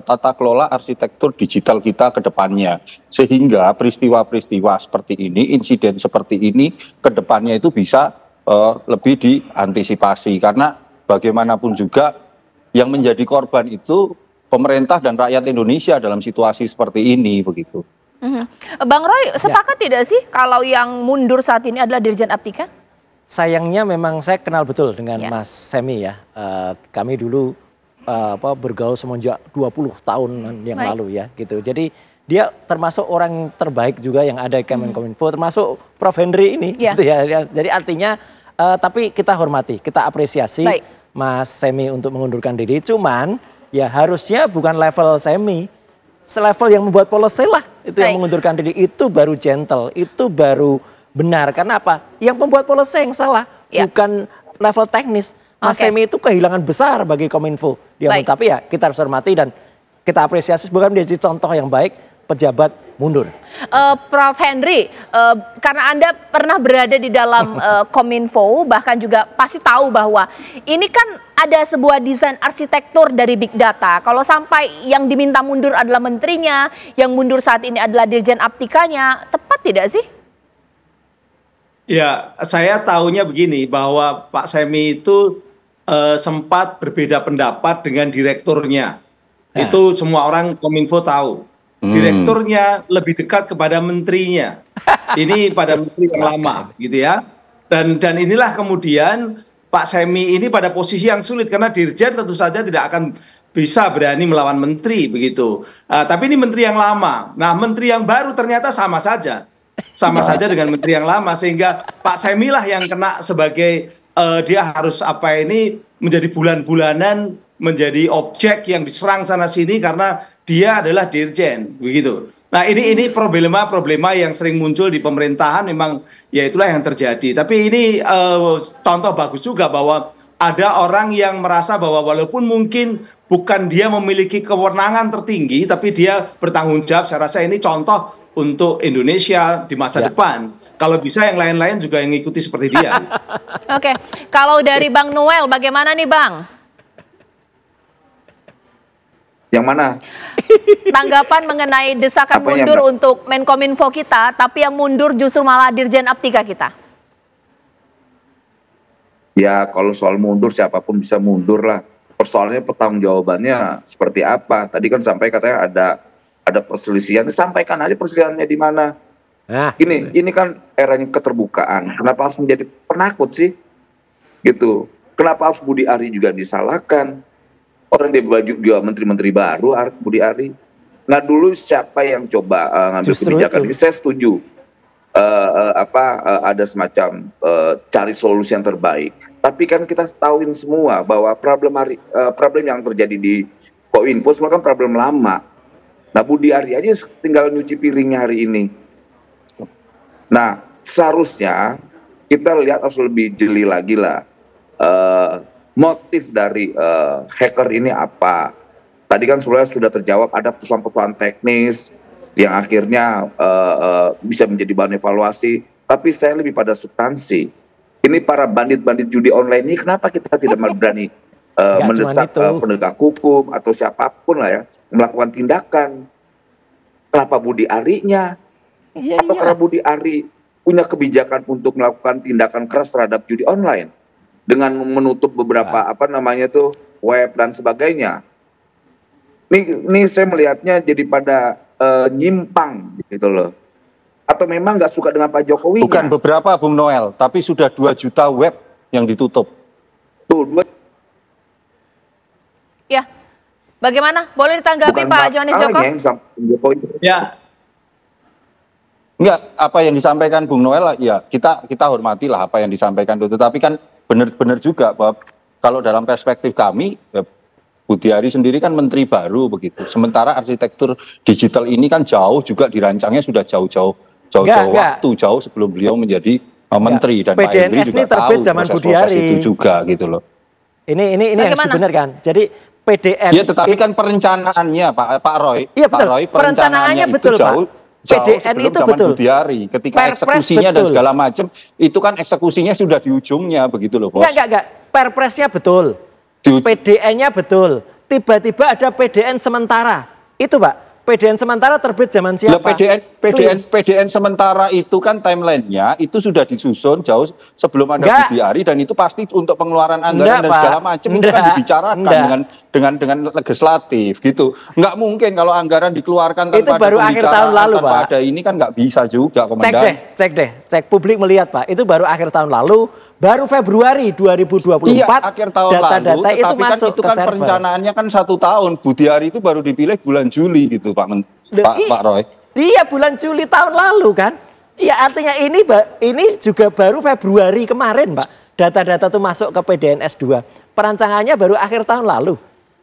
tata kelola arsitektur digital kita ke depannya, sehingga peristiwa-peristiwa seperti ini, insiden seperti ini ke depannya itu bisa lebih diantisipasi, karena bagaimanapun juga yang menjadi korban itu pemerintah dan rakyat Indonesia dalam situasi seperti ini begitu. Bang Roy, sepakat tidak sih kalau yang mundur saat ini adalah Dirjen Aptika? Sayangnya memang saya kenal betul dengan Mas Semi ya. Kami dulu bergaul semenjak 20 tahun yang lalu ya gitu. Jadi dia termasuk orang terbaik juga yang ada di Kemenkominfo, termasuk Prof Henry ini gitu ya. Jadi artinya tapi kita hormati, kita apresiasi Mas Semi untuk mengundurkan diri. Cuman ya harusnya bukan level Semi, selevel yang membuat policy lah itu yang mengundurkan diri, itu baru gentle, itu baru benar. Karena apa? Yang membuat policy yang salah, bukan level teknis. Mas Semi itu kehilangan besar bagi Kominfo. Tapi ya kita harus hormati dan kita apresiasi sebagai menjadi contoh yang baik pejabat mundur. Prof Henry, karena Anda pernah berada di dalam Kominfo, bahkan juga pasti tahu bahwa ini kan ada sebuah desain arsitektur dari big data. Kalau sampai yang diminta mundur adalah menterinya, yang mundur saat ini adalah Dirjen Aptikanya, tepat tidak sih? Ya, saya tahunya begini, bahwa Pak Semi itu sempat berbeda pendapat dengan direkturnya. Itu semua orang Kominfo tahu. Direkturnya lebih dekat kepada menterinya. Ini pada menteri yang lama gitu ya. Dan inilah kemudian Pak Semi ini pada posisi yang sulit, karena Dirjen tentu saja tidak akan bisa berani melawan menteri begitu. Tapi ini menteri yang lama. Nah, menteri yang baru ternyata sama saja dengan menteri yang lama, sehingga Pak Semi lah yang kena sebagai dia harus menjadi bulan-bulanan, menjadi objek yang diserang sana sini karena dia adalah dirjen begitu. Nah, ini problema yang sering muncul di pemerintahan, memang ya itulah yang terjadi. Tapi ini contoh bagus juga bahwa ada orang yang merasa bahwa walaupun mungkin bukan dia memiliki kewenangan tertinggi, tapi dia bertanggung jawab. Saya rasa ini contoh untuk Indonesia di masa depan. Kalau bisa yang lain-lain juga yang ngikuti seperti dia. Oke, kalau dari Bang Noel bagaimana nih Bang? Yang mana? Tanggapan mengenai desakan mundur untuk Menkominfo kita, tapi yang mundur justru malah Dirjen Aptika kita. Ya, kalau soal mundur siapapun bisa mundur lah. Persoalannya pertanggungjawabannya seperti apa? Tadi kan sampai katanya ada perselisihan. Sampaikan aja perselisihannya di mana. Ini kan eranya keterbukaan. Kenapa harus menjadi penakut sih? Gitu. Kenapa harus Budi Ari juga disalahkan? Orang dia baju juga menteri-menteri baru, Budi Ari. Nah, dulu siapa yang coba ngambil kebijakan ini? Saya setuju. Ada semacam cari solusi yang terbaik. Tapi kan kita tahuin semua bahwa problem yang terjadi di Kominfo semua kan problem lama. Nah, Budi Ari aja tinggal nyuci piringnya hari ini. Nah, seharusnya kita lihat harus lebih jeli lagi lah. Motif dari hacker ini apa? Tadi kan sudah terjawab, ada persoalan-persoalan teknis yang akhirnya bisa menjadi bahan evaluasi. Tapi saya lebih pada substansi. Ini para bandit-bandit judi online ini kenapa kita tidak berani mendesak penegak hukum atau siapapun lah ya melakukan tindakan? Kenapa Budi Ari-nya? Atau karena Budi Ari punya kebijakan untuk melakukan tindakan keras terhadap judi online dengan menutup beberapa web dan sebagainya. Ini saya melihatnya jadi pada nyimpang gitu loh. Atau memang nggak suka dengan Pak Jokowi? Bukan beberapa, Bung Noel, tapi sudah 2 juta web yang ditutup. Ya, bagaimana? Boleh ditanggapi Pak Johanis Joko? Ya. Enggak, apa yang disampaikan Bung Noel ya kita hormatilah apa yang disampaikan itu. Tapi kan benar juga bahwa kalau dalam perspektif kami ya, Budi Ari sendiri kan menteri baru begitu. Sementara arsitektur digital ini kan jauh juga dirancangnya sudah jauh-jauh waktu, jauh sebelum beliau menjadi menteri, dan Pak Henry juga tahu proses itu juga gitu loh. Ini yang benar kan. Jadi PDN. Ya, tetapi kan perencanaannya Pak Roy. Iya betul. Perencanaannya betul itu jauh PDN sebelum itu zaman betul. Budi Ari. Ketika eksekusinya dan segala macam, itu kan eksekusinya sudah di ujungnya begitu loh, Bos. Enggak. Perpresnya betul. PDN-nya betul. Tiba-tiba ada PDN sementara. Itu Pak. PDN sementara terbit zaman siapa? PDN sementara itu kan timelinenya itu sudah disusun jauh sebelum ada Budi Ari dan itu pasti untuk pengeluaran anggaran dan segala macam itu kan dibicarakan dengan legislatif gitu. Nggak mungkin kalau anggaran dikeluarkan tanpa itu baru akhir tahun lalu Pak. Ada ini kan nggak bisa juga Komandan. Cek publik melihat Pak. Itu baru akhir tahun lalu, baru Februari 2024. Iya akhir tahun lalu. Data itu masuk itu kan perencanaannya kan 1 tahun. Budi Ari itu baru dipilih bulan Juli gitu Pak Roy. Iya bulan Juli tahun lalu kan. Iya artinya ini juga baru Februari kemarin Pak. Data-data itu masuk ke PDNS 2. Perancangannya baru akhir tahun lalu.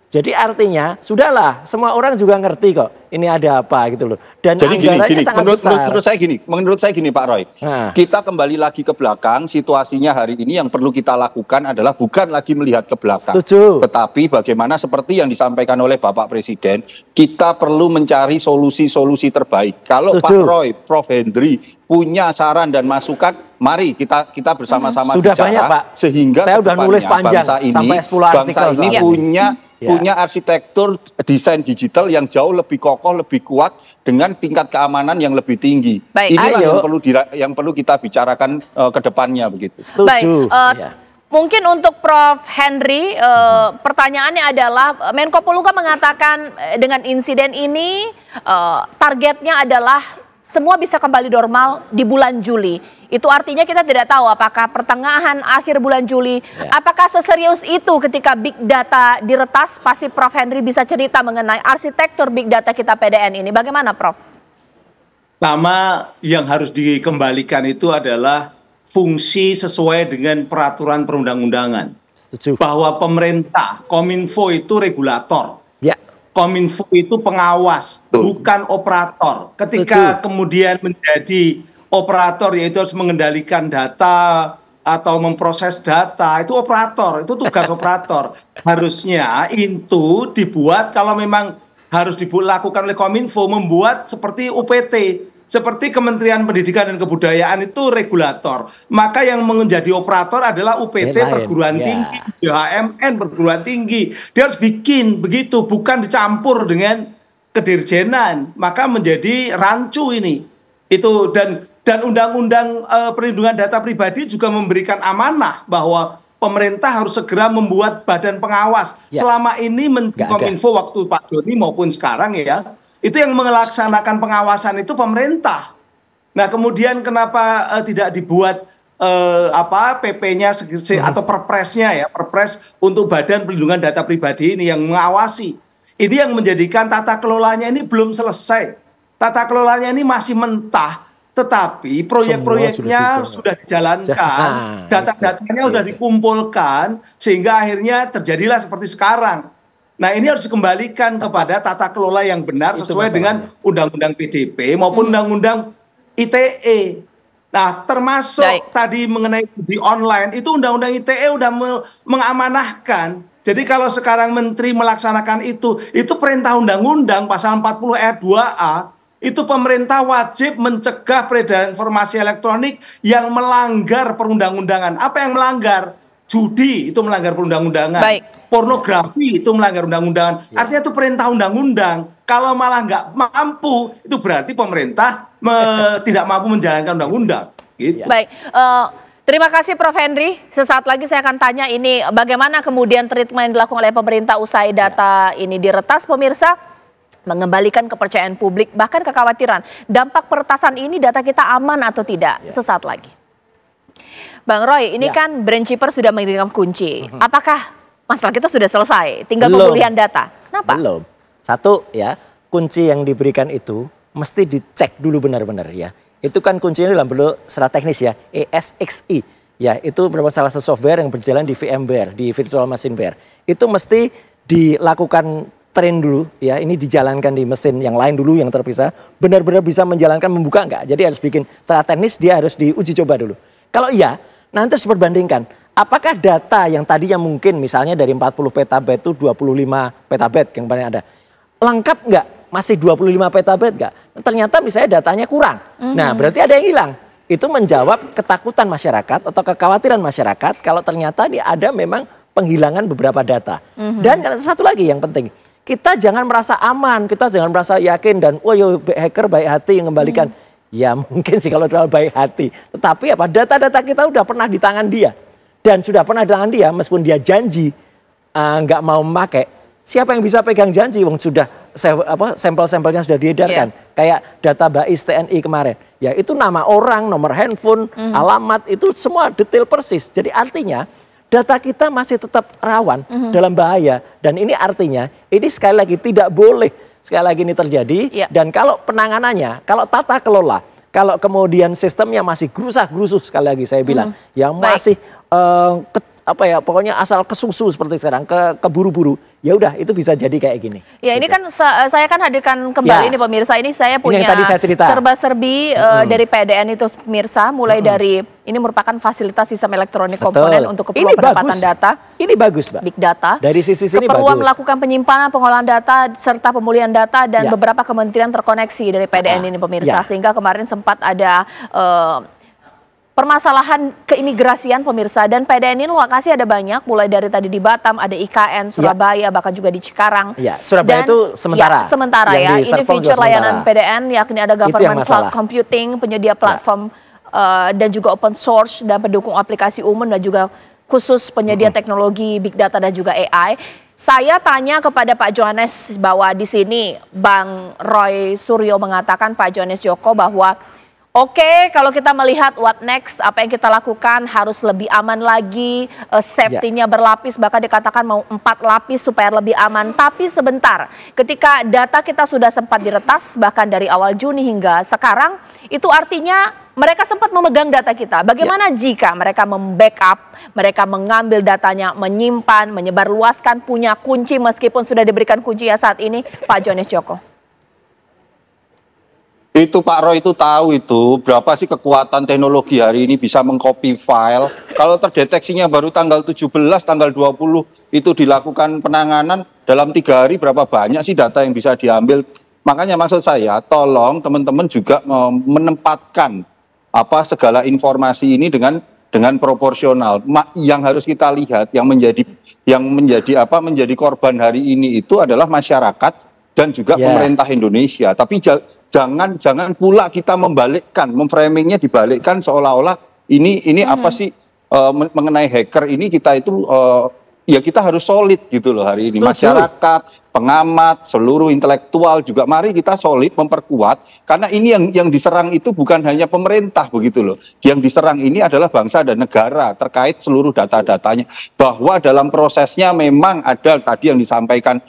Jadi artinya sudahlah semua orang juga ngerti kok ini ada apa gitu loh. Dan jadi anggarannya sangat besar. Menurut saya gini Pak Roy. Kita kembali lagi ke belakang, situasinya hari ini yang perlu kita lakukan adalah bukan lagi melihat ke belakang. Setuju. Tetapi bagaimana seperti yang disampaikan oleh Bapak Presiden, kita perlu mencari solusi-solusi terbaik. Kalau Pak Roy, Prof Hendri punya saran dan masukan, mari kita bersama-sama sudah bicara banyak, Pak. Sehingga saya udah nulis panjang sampai 10 artikel punya arsitektur desain digital yang jauh lebih kokoh, lebih kuat dengan tingkat keamanan yang lebih tinggi. Inilah yang perlu kita bicarakan ke depannya begitu. Setuju. Mungkin untuk Prof Hendri, pertanyaannya adalah Menko Polhukam mengatakan dengan insiden ini targetnya adalah semua bisa kembali normal di bulan Juli. Itu artinya kita tidak tahu apakah pertengahan akhir bulan Juli. Apakah seserius itu ketika big data diretas? Pasti Prof Hendri bisa cerita mengenai arsitektur big data kita PDN ini. Bagaimana Prof? Pertama yang harus dikembalikan itu adalah fungsi sesuai dengan peraturan perundang-undangan. Setuju. Bahwa pemerintah, Kominfo itu regulator. Kominfo itu pengawas, bukan operator. Ketika kemudian menjadi operator, yaitu harus mengendalikan data atau memproses data, itu operator, itu tugas operator. Harusnya itu dibuat kalau memang harus dilakukan oleh Kominfo, membuat seperti UPT, seperti Kementerian Pendidikan dan Kebudayaan itu regulator. Maka yang menjadi operator adalah UPT perguruan tinggi, BHMN perguruan tinggi. Dia harus bikin begitu, bukan dicampur dengan kedirjenan. Maka menjadi rancu ini. Itu dan undang-undang perlindungan data pribadi juga memberikan amanah bahwa pemerintah harus segera membuat badan pengawas. Selama ini Kominfo waktu Pak Joni maupun sekarang ya, itu yang melaksanakan pengawasan itu pemerintah. Nah kemudian kenapa tidak dibuat PP-nya atau perpresnya ya, perpres untuk badan perlindungan data pribadi ini yang mengawasi. Ini yang menjadikan tata kelolanya ini belum selesai. Tata kelolanya ini masih mentah. Tetapi proyek-proyeknya sudah dijalankan, data-datanya sudah dikumpulkan, sehingga akhirnya terjadilah seperti sekarang. Nah ini harus dikembalikan kepada tata kelola yang benar sesuai dengan Undang-Undang PDP maupun Undang-Undang ITE. Nah termasuk tadi mengenai judi online, itu Undang-Undang ITE sudah mengamanahkan. Jadi kalau sekarang Menteri melaksanakan itu perintah undang-undang pasal 40 ayat 2A, itu pemerintah wajib mencegah peredaran informasi elektronik yang melanggar perundang-undangan. Apa yang melanggar? Judi itu melanggar perundang-undangan. Pornografi itu melanggar undang-undangan. Artinya itu perintah undang-undang. Kalau malah nggak mampu, itu berarti pemerintah tidak mampu menjalankan undang-undang. Gitu. Baik, terima kasih Prof Hendri. Sesaat lagi saya akan tanya ini bagaimana kemudian treatment yang dilakukan oleh pemerintah usai data ini diretas, pemirsa, mengembalikan kepercayaan publik, bahkan kekhawatiran dampak peretasan ini data kita aman atau tidak. Sesaat lagi. Bang Roy, ini kan Brainkeeper sudah mengirimkan kunci. Apakah masalah kita sudah selesai? Tinggal pemulihan data. Kenapa? Belum. Satu ya, kunci yang diberikan itu mesti dicek dulu benar-benar ya. Itu kan kuncinya dalam bentuk secara teknis ya, ESXi. Ya, itu merupakan salah satu software yang berjalan di VMware, di Virtual Machine Ware. Itu mesti dilakukan train dulu ya, ini dijalankan di mesin yang lain dulu yang terpisah. Benar-benar bisa menjalankan, membuka enggak. Jadi harus bikin secara teknis, dia harus diuji coba dulu. Kalau iya, nanti harus perbandingkan. Apakah data yang tadinya mungkin misalnya dari 40 petabyte itu 25 petabyte yang paling ada. Lengkap nggak? Masih 25 petabyte nggak? Ternyata misalnya datanya kurang. Nah berarti ada yang hilang. Itu menjawab ketakutan masyarakat atau kekhawatiran masyarakat kalau ternyata ada memang penghilangan beberapa data. Dan satu lagi yang penting, kita jangan merasa aman, kita jangan merasa yakin dan hacker baik hati yang mengembalikan. Ya mungkin sih kalau terlalu baik hati. Tetapi apa, data-data kita udah pernah di tangan dia. Dan sudah pernah di tangan dia, meskipun dia janji nggak mau memakai. Siapa yang bisa pegang janji? Wong sudah sampel-sampelnya sudah diedarkan. Kayak data BAIS TNI kemarin. Ya itu nama orang, nomor handphone, alamat, itu semua detail persis. Jadi artinya data kita masih tetap rawan dalam bahaya. Dan ini artinya, ini sekali lagi tidak boleh sekali lagi ini terjadi. Dan kalau penanganannya, kalau tata kelola, kalau kemudian sistemnya masih gerusah-gerusuh, sekali lagi saya bilang, yang masih pokoknya asal kesusu seperti sekarang, keburu-buru, ya udah itu bisa jadi kayak gini. Ya ini kan saya kan hadirkan kembali nih pemirsa, ini saya punya serba-serbi dari PDN itu pemirsa, mulai dari ini merupakan fasilitas sistem elektronik komponen untuk keperluan pendapatan data. Ini bagus, Mbak. Big data. Dari sisi sini keperluan bagus. Melakukan penyimpanan, pengolahan data serta pemulihan data dan beberapa kementerian terkoneksi dari PDN ini pemirsa, sehingga kemarin sempat ada permasalahan keimigrasian pemirsa, dan PDN ini lokasi ada banyak, mulai dari tadi di Batam, ada IKN, Surabaya, bahkan juga di Cikarang. Surabaya dan, itu sementara. Sementara ya, ini feature layanan PDN, yakni ada government cloud computing, penyedia platform dan juga open source dan pendukung aplikasi umum dan juga khusus penyedia teknologi big data dan juga AI. Saya tanya kepada Pak Johannes bahwa di sini Bang Roy Suryo mengatakan, Pak Johannes Joko, bahwa oke, kalau kita melihat what next, apa yang kita lakukan harus lebih aman lagi, safety-nya berlapis, bahkan dikatakan mau 4 lapis supaya lebih aman. Tapi sebentar, ketika data kita sudah sempat diretas, bahkan dari awal Juni hingga sekarang, itu artinya mereka sempat memegang data kita. Bagaimana jika mereka membackup, mereka mengambil datanya, menyimpan, menyebarluaskan, punya kunci meskipun sudah diberikan kunci ya saat ini, Pak Johannes Joko? Itu Pak Roy itu tahu itu berapa sih kekuatan teknologi hari ini bisa mengcopy file. Kalau terdeteksinya baru tanggal 17, tanggal 20 itu dilakukan penanganan, dalam 3 hari berapa banyak sih data yang bisa diambil. Makanya maksud saya, tolong teman-teman juga menempatkan segala informasi ini dengan proporsional. Yang harus kita lihat, yang menjadi korban hari ini itu adalah masyarakat dan juga pemerintah Indonesia. Tapi jangan pula kita memframingnya dibalikkan seolah-olah ini apa sih mengenai hacker ini kita itu ya kita harus solid gitu loh hari ini. Masyarakat, pengamat, seluruh intelektual juga mari kita solid memperkuat, karena ini yang diserang itu bukan hanya pemerintah begitu loh. Yang diserang ini adalah bangsa dan negara terkait seluruh data-datanya. Bahwa dalam prosesnya memang ada tadi yang disampaikan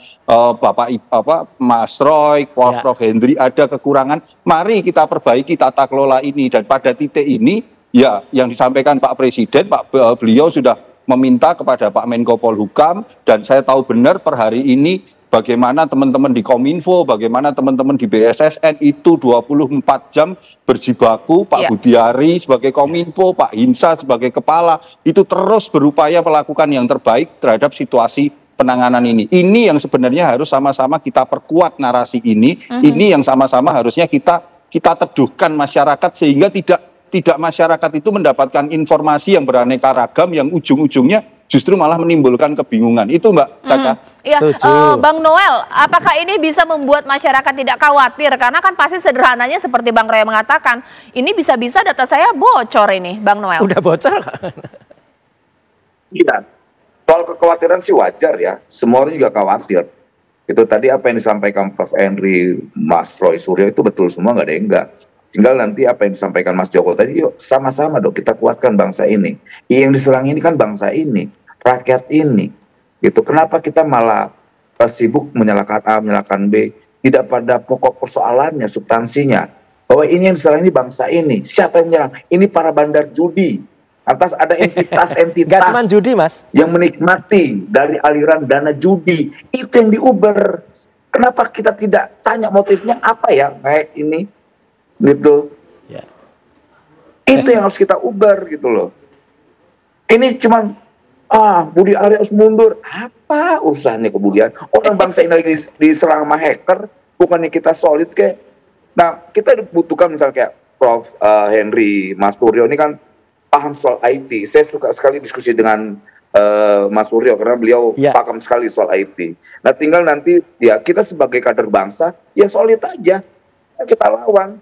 Mas Roy, Prof Hendri, ada kekurangan. Mari kita perbaiki tata kelola ini, dan pada titik ini ya yang disampaikan Pak Presiden, beliau sudah meminta kepada Pak Menko Polhukam, dan saya tahu benar per hari ini bagaimana teman-teman di Kominfo, bagaimana teman-teman di BSSN itu 24 jam berjibaku, Pak Budiari sebagai Kominfo, Pak Hinsa sebagai kepala, itu terus berupaya melakukan yang terbaik terhadap situasi penanganan ini. Ini yang sebenarnya harus sama-sama kita perkuat narasi ini, ini yang sama-sama harusnya kita teduhkan masyarakat sehingga tidak masyarakat itu mendapatkan informasi yang beraneka ragam yang ujung-ujungnya justru malah menimbulkan kebingungan. Itu Mbak Caca. Iya, Bang Noel, apakah ini bisa membuat masyarakat tidak khawatir? Karena kan pasti sederhananya seperti Bang Roy mengatakan, ini bisa-bisa data saya bocor ini, Bang Noel. Udah bocor? Iya, soal kekhawatiran sih wajar ya, semua orang juga khawatir. Itu tadi apa yang disampaikan Prof. Henry, Mas Roy Suryo itu betul semua, nggak ada yang enggak. Tinggal nanti apa yang disampaikan Mas Joko tadi, yuk sama-sama dong kita kuatkan bangsa ini. Yang diserang ini kan bangsa ini, rakyat ini. Gitu. Kenapa kita malah sibuk menyalahkan A, menyalahkan B, tidak pada pokok persoalannya, substansinya. Bahwa ini yang diserang ini bangsa ini. Siapa yang menyerang? Ini para bandar judi. Atas ada entitas-entitas judi, Mas, yang menikmati dari aliran dana judi. Itu yang diuber. Kenapa kita tidak tanya motifnya apa ya kayak ini? Gitu. Itu yang harus kita uber gitu loh. Ini cuman Budi Ari harus mundur. Apa urusannya kemudian? Orang bangsa ini lagi diserang sama hacker, bukannya kita solid kayak. Nah, kita butuhkan misalnya kayak Prof. Henry, Mas Suryo ini kan paham soal IT. Saya suka sekali diskusi dengan Mas Suryo karena beliau paham sekali soal IT. Nah tinggal nanti ya kita sebagai kader bangsa ya solid aja kita lawan.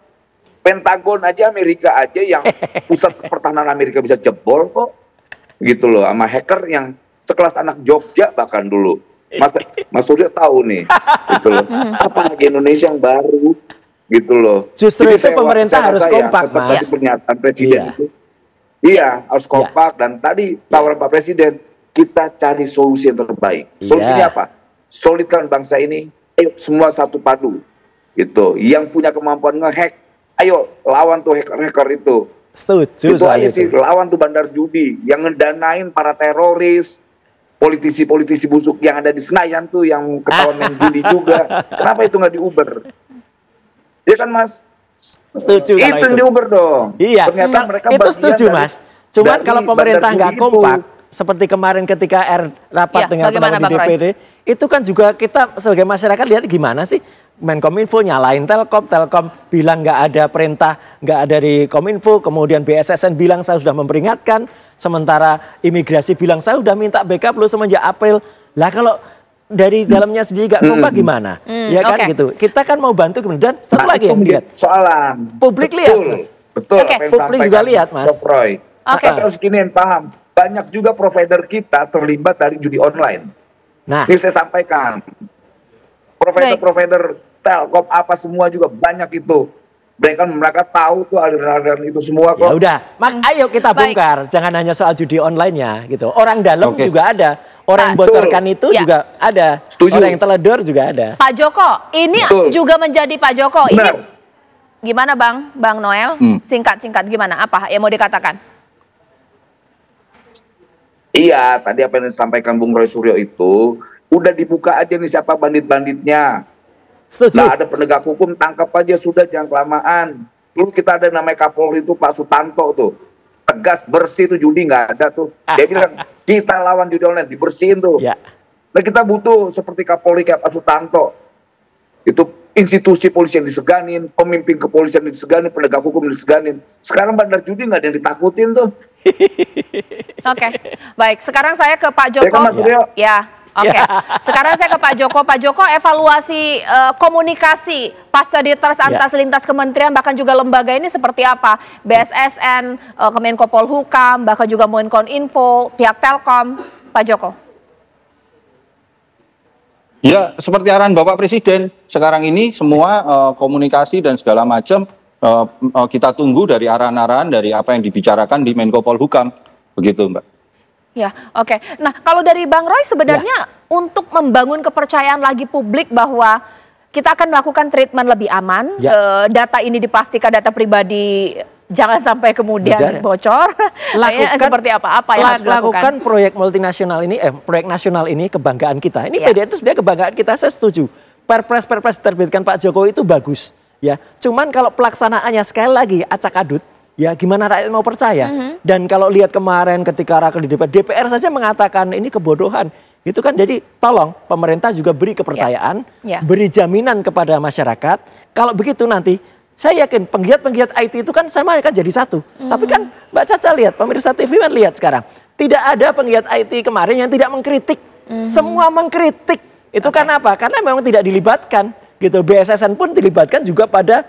Pentagon aja Amerika aja yang pusat pertahanan Amerika bisa jebol kok gitu loh sama hacker yang sekelas anak Jogja bahkan dulu. Mas Suryo tahu nih gitu loh. Apalagi Indonesia yang baru gitu loh. Justru itu pemerintah harus kompak, Mas. Pernyataan Presiden itu. Iya, harus kompak dan tadi tawaran Pak Presiden kita cari solusi yang terbaik. Solusinya apa? Solidkan bangsa ini, ayo semua satu padu. Gitu. Yang punya kemampuan ngehack, ayo lawan tuh hacker itu. Setuju. Itu aja sih, lawan tuh bandar judi yang ngedanain para teroris, politisi-politisi busuk yang ada di Senayan tuh yang ketahuan main judi juga. Kenapa itu nggak diuber? Ya kan Mas? Setuju itu yang diuber dong. Iya, ternyata mereka itu setuju Mas. Cuman kalau pemerintah nggak kompak, seperti kemarin ketika rapat dengan teman di DPD, itu kan juga kita sebagai masyarakat lihat gimana sih Menkominfo nyalain Telkom bilang nggak ada perintah, nggak ada di Kominfo, kemudian BSSN bilang saya sudah memperingatkan, sementara imigrasi bilang saya sudah minta backup loh semenjak April. Lah kalau dari dalamnya sendiri nggak kompak gimana? Ya kan gitu. Kita kan mau bantu kemudian satu lagi yang dilihat. Soalan. Publik lihat, Mas. Betul. Publik juga lihat, Mas. Kita harus giniin paham. Banyak juga provider kita terlibat dari judi online. Nah, ini saya sampaikan. Provider Telkom apa semua juga banyak itu. Mereka tahu tuh aliran-aliran itu semua kok. Ya udah, ayo kita bongkar. Jangan hanya soal judi online-nya gitu. Orang dalam juga ada. Orang yang bocorkan itu juga ada. Orang yang teledor juga ada. Pak Joko, ini juga menjadi Pak Joko. Ini gimana Bang Noel? Singkat-singkat gimana? Apa yang mau dikatakan? Iya, tadi apa yang disampaikan Bung Roy Suryo itu udah dibuka aja nih siapa bandit-banditnya. Nah, ada penegak hukum tangkap aja sudah, jangan kelamaan. Dulu kita ada namanya Kapolri itu Pak Sutanto tuh. Tegas, bersih tuh judi nggak ada tuh. Dia bilang kita lawan judi online, dibersihin tuh. Nah kita butuh seperti Kapolri kayak Pak Sutanto. Itu institusi polisi yang diseganin, pemimpin kepolisian yang diseganin, penegak hukum yang diseganin. Sekarang bandar judi nggak ada yang ditakutin tuh. Oke, baik. Sekarang saya ke Pak Joko. Oke. Sekarang saya ke Pak Joko. Pak Joko, evaluasi komunikasi pasca antar lintas kementerian bahkan juga lembaga ini seperti apa? BSSN, Kemenko Polhukam, bahkan juga Menkominfo, pihak Telkom, Pak Joko. Ya, seperti arahan Bapak Presiden. Sekarang ini semua komunikasi dan segala macam kita tunggu dari arahan-arahan dari apa yang dibicarakan di Menko Polhukam. Begitu, Mbak. Ya, oke. Nah, kalau dari Bang Roy sebenarnya untuk membangun kepercayaan lagi publik bahwa kita akan melakukan treatment lebih aman, data ini dipastikan data pribadi jangan sampai kemudian bocor. Lakukan seperti apa yang harus dilakukan? Lakukan proyek multinasional ini, proyek nasional ini kebanggaan kita. Ini PDN itu sebenarnya kebanggaan kita, saya setuju. Perpres diterbitkan Pak Jokowi itu bagus, ya. Cuman kalau pelaksanaannya sekali lagi acak adut, ya gimana rakyat mau percaya? Dan kalau lihat kemarin ketika raker di DPR saja mengatakan ini kebodohan. Itu kan jadi tolong pemerintah juga beri kepercayaan, beri jaminan kepada masyarakat. Kalau begitu nanti saya yakin penggiat-penggiat IT itu kan sama akan jadi satu. Tapi kan Mbak Caca lihat, pemirsa TV kan lihat sekarang. Tidak ada penggiat IT kemarin yang tidak mengkritik. Semua mengkritik. Itu karena apa? Karena memang tidak dilibatkan. Gitu. BSSN pun dilibatkan juga pada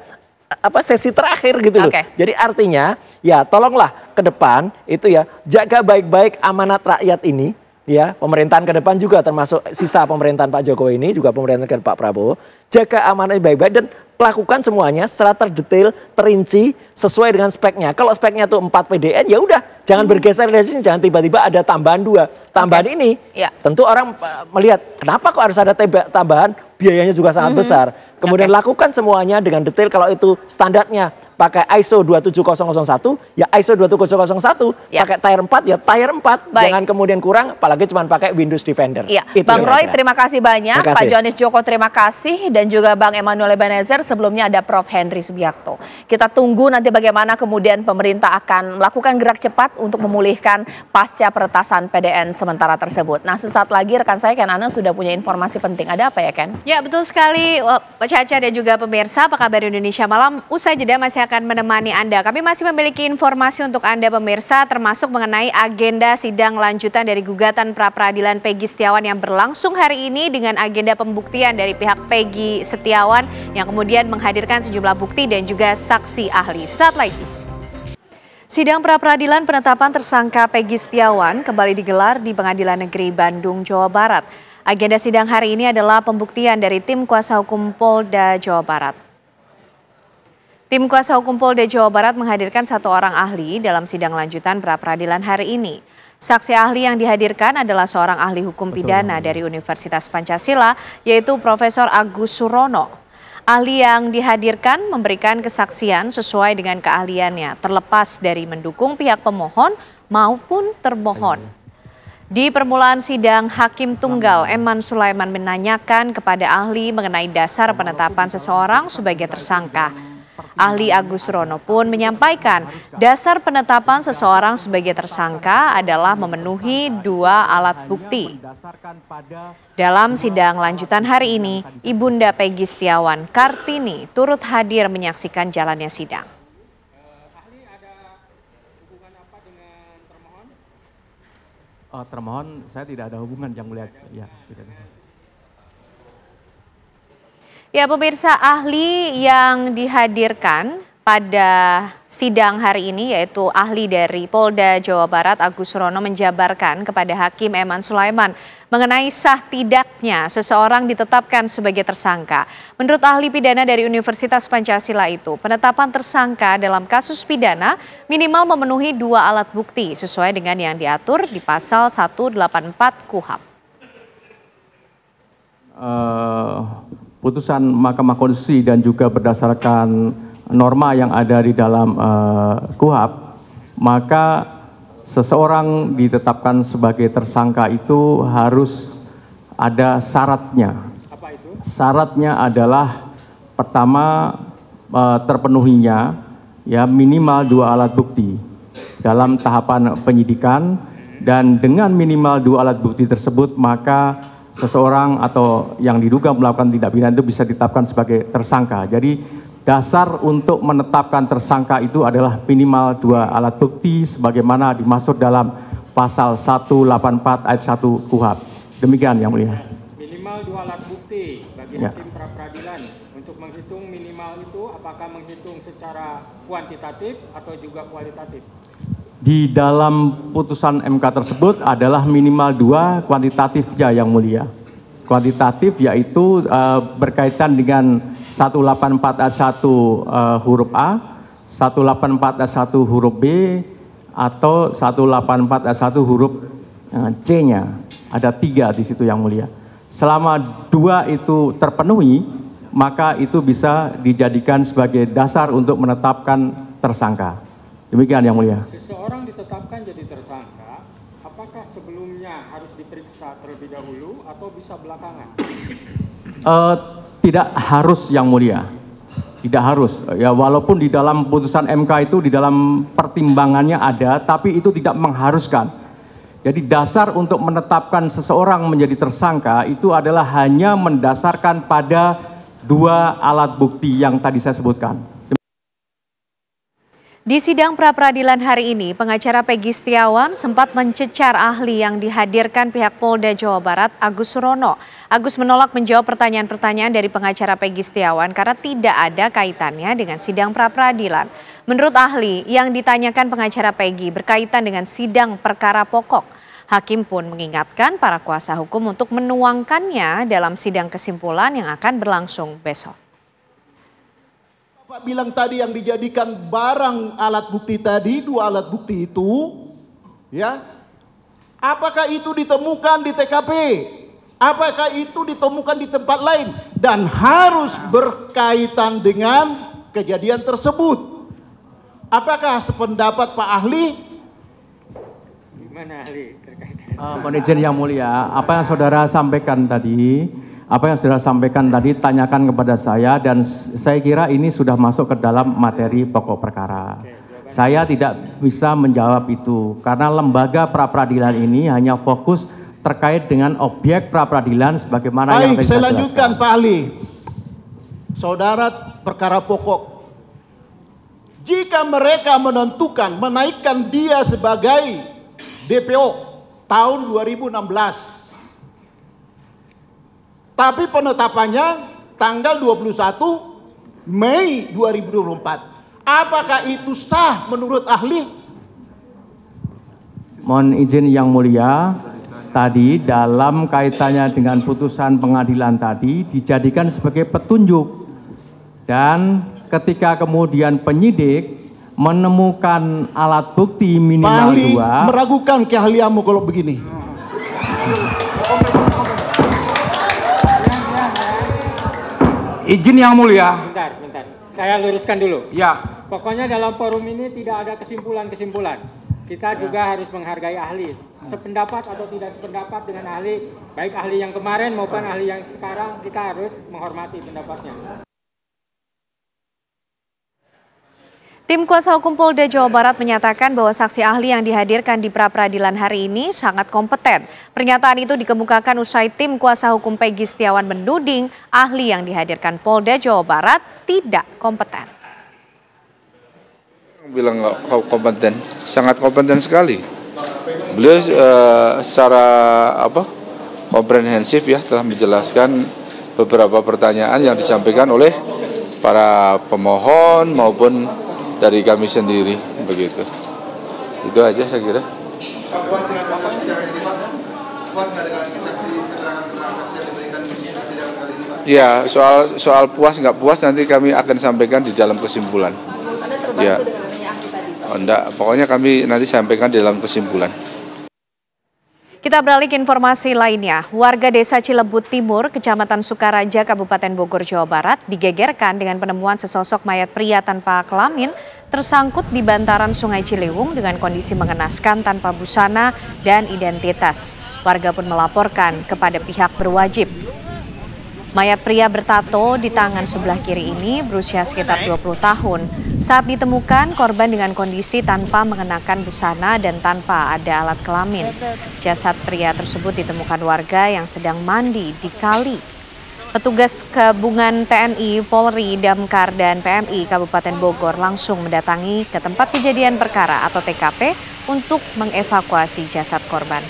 sesi terakhir gitu loh. Jadi artinya ya tolonglah ke depan itu ya jaga baik-baik amanat rakyat ini ya, pemerintahan ke depan juga termasuk sisa pemerintahan Pak Jokowi ini juga pemerintahan Pak Prabowo, jaga amanat baik-baik dan lakukan semuanya secara terdetail, terinci sesuai dengan speknya. Kalau speknya tuh 4 PDN ya udah jangan bergeser dari sini, jangan tiba-tiba ada tambahan 2. Tambahan ini tentu orang melihat kenapa kok harus ada tambahan, biayanya juga sangat besar. Kemudian lakukan semuanya dengan detail. Kalau itu standarnya pakai ISO 27001, ya ISO 27001. Pakai tier 4, ya tier 4. Jangan kemudian kurang, apalagi cuma pakai Windows Defender. Bang Roy, terima kasih banyak. Pak Johanis Joko, terima kasih. Dan juga Bang Emmanuel Ebenezer, sebelumnya ada Prof. Henry Subiakto. Kita tunggu nanti bagaimana kemudian pemerintah akan melakukan gerak cepat untuk memulihkan pasca peretasan PDN sementara tersebut. Nah, sesaat lagi rekan saya Ken Ana sudah punya informasi penting. Ada apa ya, Ken? Ya, betul sekali. Caca dan juga pemirsa, apa kabar Indonesia Malam? Usai jeda masih akan menemani Anda. Kami masih memiliki informasi untuk Anda pemirsa, termasuk mengenai agenda sidang lanjutan dari gugatan pra-peradilan Peggy Setiawan yang berlangsung hari ini dengan agenda pembuktian dari pihak Peggy Setiawan yang kemudian menghadirkan sejumlah bukti dan juga saksi ahli. Saat lagi. Sidang pra-peradilan penetapan tersangka Peggy Setiawan kembali digelar di Pengadilan Negeri Bandung, Jawa Barat. Agenda sidang hari ini adalah pembuktian dari tim kuasa hukum Polda Jawa Barat. Tim kuasa hukum Polda Jawa Barat menghadirkan 1 orang ahli dalam sidang lanjutan pra-peradilan hari ini. Saksi ahli yang dihadirkan adalah seorang ahli hukum pidana dari Universitas Pancasila, yaitu Profesor Agus Surono. Ahli yang dihadirkan memberikan kesaksian sesuai dengan keahliannya, terlepas dari mendukung pihak pemohon maupun termohon. Di permulaan sidang, Hakim Tunggal Eman Sulaiman menanyakan kepada ahli mengenai dasar penetapan seseorang sebagai tersangka. Ahli Agus Surono pun menyampaikan dasar penetapan seseorang sebagai tersangka adalah memenuhi 2 alat bukti. Dalam sidang lanjutan hari ini, Ibunda Peggy Setiawan, Kartini, turut hadir menyaksikan jalannya sidang. Termohon, saya tidak ada hubungan yang mulia. Ya, tidak ada. Ya pemirsa, ahli yang dihadirkan pada sidang hari ini yaitu ahli dari Polda Jawa Barat Agus Surono menjabarkan kepada Hakim Eman Sulaiman mengenai sah tidaknya seseorang ditetapkan sebagai tersangka. Menurut ahli pidana dari Universitas Pancasila itu, penetapan tersangka dalam kasus pidana minimal memenuhi 2 alat bukti sesuai dengan yang diatur di pasal 184 KUHP. Putusan Mahkamah Konstitusi dan juga berdasarkan norma yang ada di dalam KUHP, maka seseorang ditetapkan sebagai tersangka itu harus ada syaratnya. Apa itu? Syaratnya adalah pertama terpenuhinya ya minimal 2 alat bukti dalam tahapan penyidikan, dan dengan minimal 2 alat bukti tersebut maka seseorang atau yang diduga melakukan tindak pidana itu bisa ditetapkan sebagai tersangka. Jadi dasar untuk menetapkan tersangka itu adalah minimal 2 alat bukti sebagaimana dimaksud dalam pasal 184 ayat 1 KUHP. Demikian yang mulia. Minimal 2 alat bukti bagi tim pra-peradilan untuk menghitung minimal itu apakah menghitung secara kuantitatif atau juga kualitatif? Di dalam putusan MK tersebut adalah minimal 2 kuantitatif ya yang mulia. Kuantitatif yaitu berkaitan dengan 184 ayat 1 huruf A, 184 ayat 1 huruf B, atau 184 ayat 1 huruf C-nya. Ada 3 di situ yang mulia. Selama 2 itu terpenuhi, maka itu bisa dijadikan sebagai dasar untuk menetapkan tersangka. Demikian yang mulia. Seseorang ditetapkan jadi tersangka, apakah sebelumnya harus diperiksa terlebih dahulu atau bisa belakangan? Tidak harus yang mulia. Tidak harus. Ya walaupun di dalam putusan MK itu di dalam pertimbangannya ada, tapi itu tidak mengharuskan. Jadi dasar untuk menetapkan seseorang menjadi tersangka itu adalah hanya mendasarkan pada 2 alat bukti yang tadi saya sebutkan. Di sidang pra-peradilan hari ini, pengacara Peggy Setiawan sempat mencecar ahli yang dihadirkan pihak Polda Jawa Barat, Agus Surono. Agus menolak menjawab pertanyaan-pertanyaan dari pengacara Peggy Setiawan karena tidak ada kaitannya dengan sidang pra-peradilan. Menurut ahli, yang ditanyakan pengacara Peggy berkaitan dengan sidang perkara pokok. Hakim pun mengingatkan para kuasa hukum untuk menuangkannya dalam sidang kesimpulan yang akan berlangsung besok. Pak bilang tadi yang dijadikan barang alat bukti tadi, 2 alat bukti itu, ya, apakah itu ditemukan di TKP? Apakah itu ditemukan di tempat lain? Dan harus berkaitan dengan kejadian tersebut. Apakah sependapat Pak ahli? Gimana ahli terkait? Mohon izin yang mulia, apa yang saudara sampaikan tadi? Apa yang sudah sampaikan tadi tanyakan kepada saya dan saya kira ini sudah masuk ke dalam materi pokok perkara. Saya tidak bisa menjawab itu karena lembaga pra-peradilan ini hanya fokus terkait dengan objek pra-peradilan sebagaimana yang tadi saya lanjutkan Pak ahli. Saudara perkara pokok jika mereka menentukan menaikkan dia sebagai DPO tahun 2016. Tapi penetapannya tanggal 21 Mei 2024. Apakah itu sah menurut ahli? Mohon izin Yang Mulia, tadi dalam kaitannya dengan putusan pengadilan tadi dijadikan sebagai petunjuk. Dan ketika kemudian penyidik menemukan alat bukti minimal ahli 2. Meragukan keahlianmu kalau begini. Izin Yang Mulia. Sebentar. Saya luruskan dulu. Ya. Pokoknya dalam forum ini tidak ada kesimpulan-kesimpulan. Kita juga harus menghargai ahli. Sependapat atau tidak sependapat dengan ahli, baik ahli yang kemarin maupun ahli yang sekarang, kita harus menghormati pendapatnya. Tim kuasa hukum Polda Jawa Barat menyatakan bahwa saksi ahli yang dihadirkan di pra-peradilan hari ini sangat kompeten. Pernyataan itu dikemukakan usai tim kuasa hukum Peggy Setiawan menuding ahli yang dihadirkan Polda Jawa Barat tidak kompeten. Bilang nggak kompeten, sangat kompeten sekali. Beliau secara komprehensif ya telah menjelaskan beberapa pertanyaan yang disampaikan oleh para pemohon maupun dari kami sendiri, begitu. Itu aja saya kira. Ya, soal puas nggak puas nanti kami akan sampaikan di dalam kesimpulan. Ya. Oh, enggak, pokoknya kami nanti sampaikan di dalam kesimpulan. Kita beralih ke informasi lainnya. Warga Desa Cilebut Timur, Kecamatan Sukaraja, Kabupaten Bogor, Jawa Barat digegerkan dengan penemuan sesosok mayat pria tanpa kelamin tersangkut di bantaran Sungai Ciliwung dengan kondisi mengenaskan tanpa busana dan identitas. Warga pun melaporkan kepada pihak berwajib. Mayat pria bertato di tangan sebelah kiri ini berusia sekitar 20 tahun. Saat ditemukan, korban dengan kondisi tanpa mengenakan busana dan tanpa ada alat kelamin. Jasad pria tersebut ditemukan warga yang sedang mandi di kali. Petugas gabungan TNI, Polri, Damkar, dan PMI Kabupaten Bogor langsung mendatangi ke tempat kejadian perkara atau TKP untuk mengevakuasi jasad korban.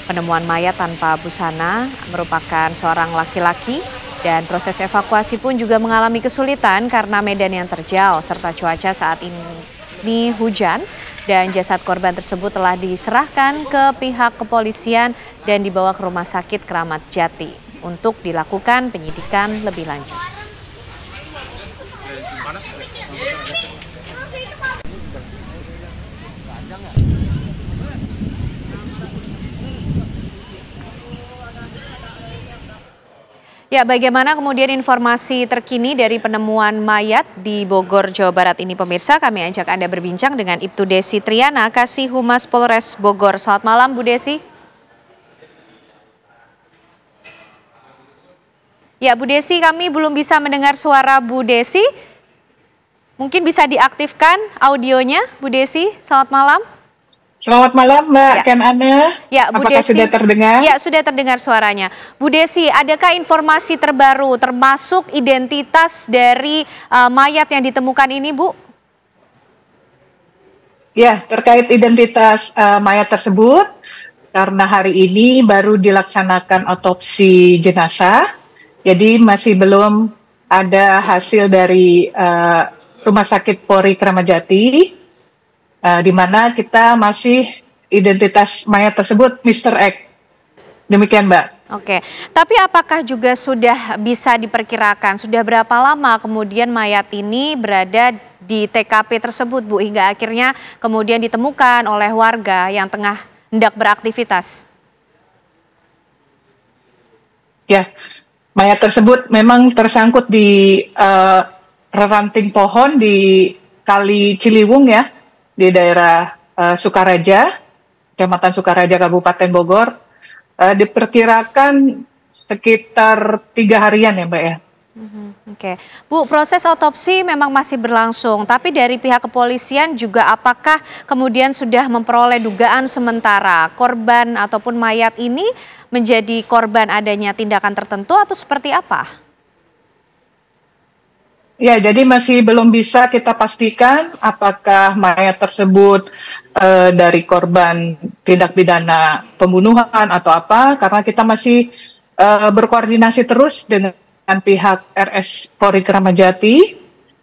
Penemuan mayat tanpa busana merupakan seorang laki-laki. Dan proses evakuasi pun juga mengalami kesulitan karena medan yang terjal serta cuaca saat ini hujan. Dan jasad korban tersebut telah diserahkan ke pihak kepolisian dan dibawa ke Rumah Sakit Kramat Jati untuk dilakukan penyidikan lebih lanjut. Ya, bagaimana kemudian informasi terkini dari penemuan mayat di Bogor, Jawa Barat ini pemirsa? Kami ajak Anda berbincang dengan Ibtu Desi Triana, Kasih Humas Polres Bogor. Selamat malam, Bu Desi. Ya, Bu Desi, kami belum bisa mendengar suara Bu Desi. Mungkin bisa diaktifkan audionya, Bu Desi. Selamat malam. Selamat malam Mbak Ken Ana. Ya, Bu Apakah Desi, sudah terdengar? Ya, sudah terdengar suaranya. Bu Desi, adakah informasi terbaru termasuk identitas dari mayat yang ditemukan ini, Bu? Ya, terkait identitas mayat tersebut, karena hari ini baru dilaksanakan otopsi jenazah, jadi masih belum ada hasil dari Rumah Sakit Polri Kramat Jati, di mana kita masih identitas mayat tersebut Mr. X. Demikian, Mbak. Oke, tapi apakah juga sudah bisa diperkirakan sudah berapa lama kemudian mayat ini berada di TKP tersebut, Bu, hingga akhirnya kemudian ditemukan oleh warga yang tengah hendak beraktivitas? Ya, mayat tersebut memang tersangkut di ranting pohon di Kali Ciliwung ya, di daerah Sukaraja, Kecamatan Sukaraja, Kabupaten Bogor. Diperkirakan sekitar 3 harian ya, Mbak ya. Oke, Bu, proses otopsi memang masih berlangsung, tapi dari pihak kepolisian juga apakah kemudian sudah memperoleh dugaan sementara korban ataupun mayat ini menjadi korban adanya tindakan tertentu atau seperti apa? Ya, jadi masih belum bisa kita pastikan apakah mayat tersebut dari korban tindak pidana pembunuhan atau apa, karena kita masih berkoordinasi terus dengan pihak RS Polri Kramat Jati,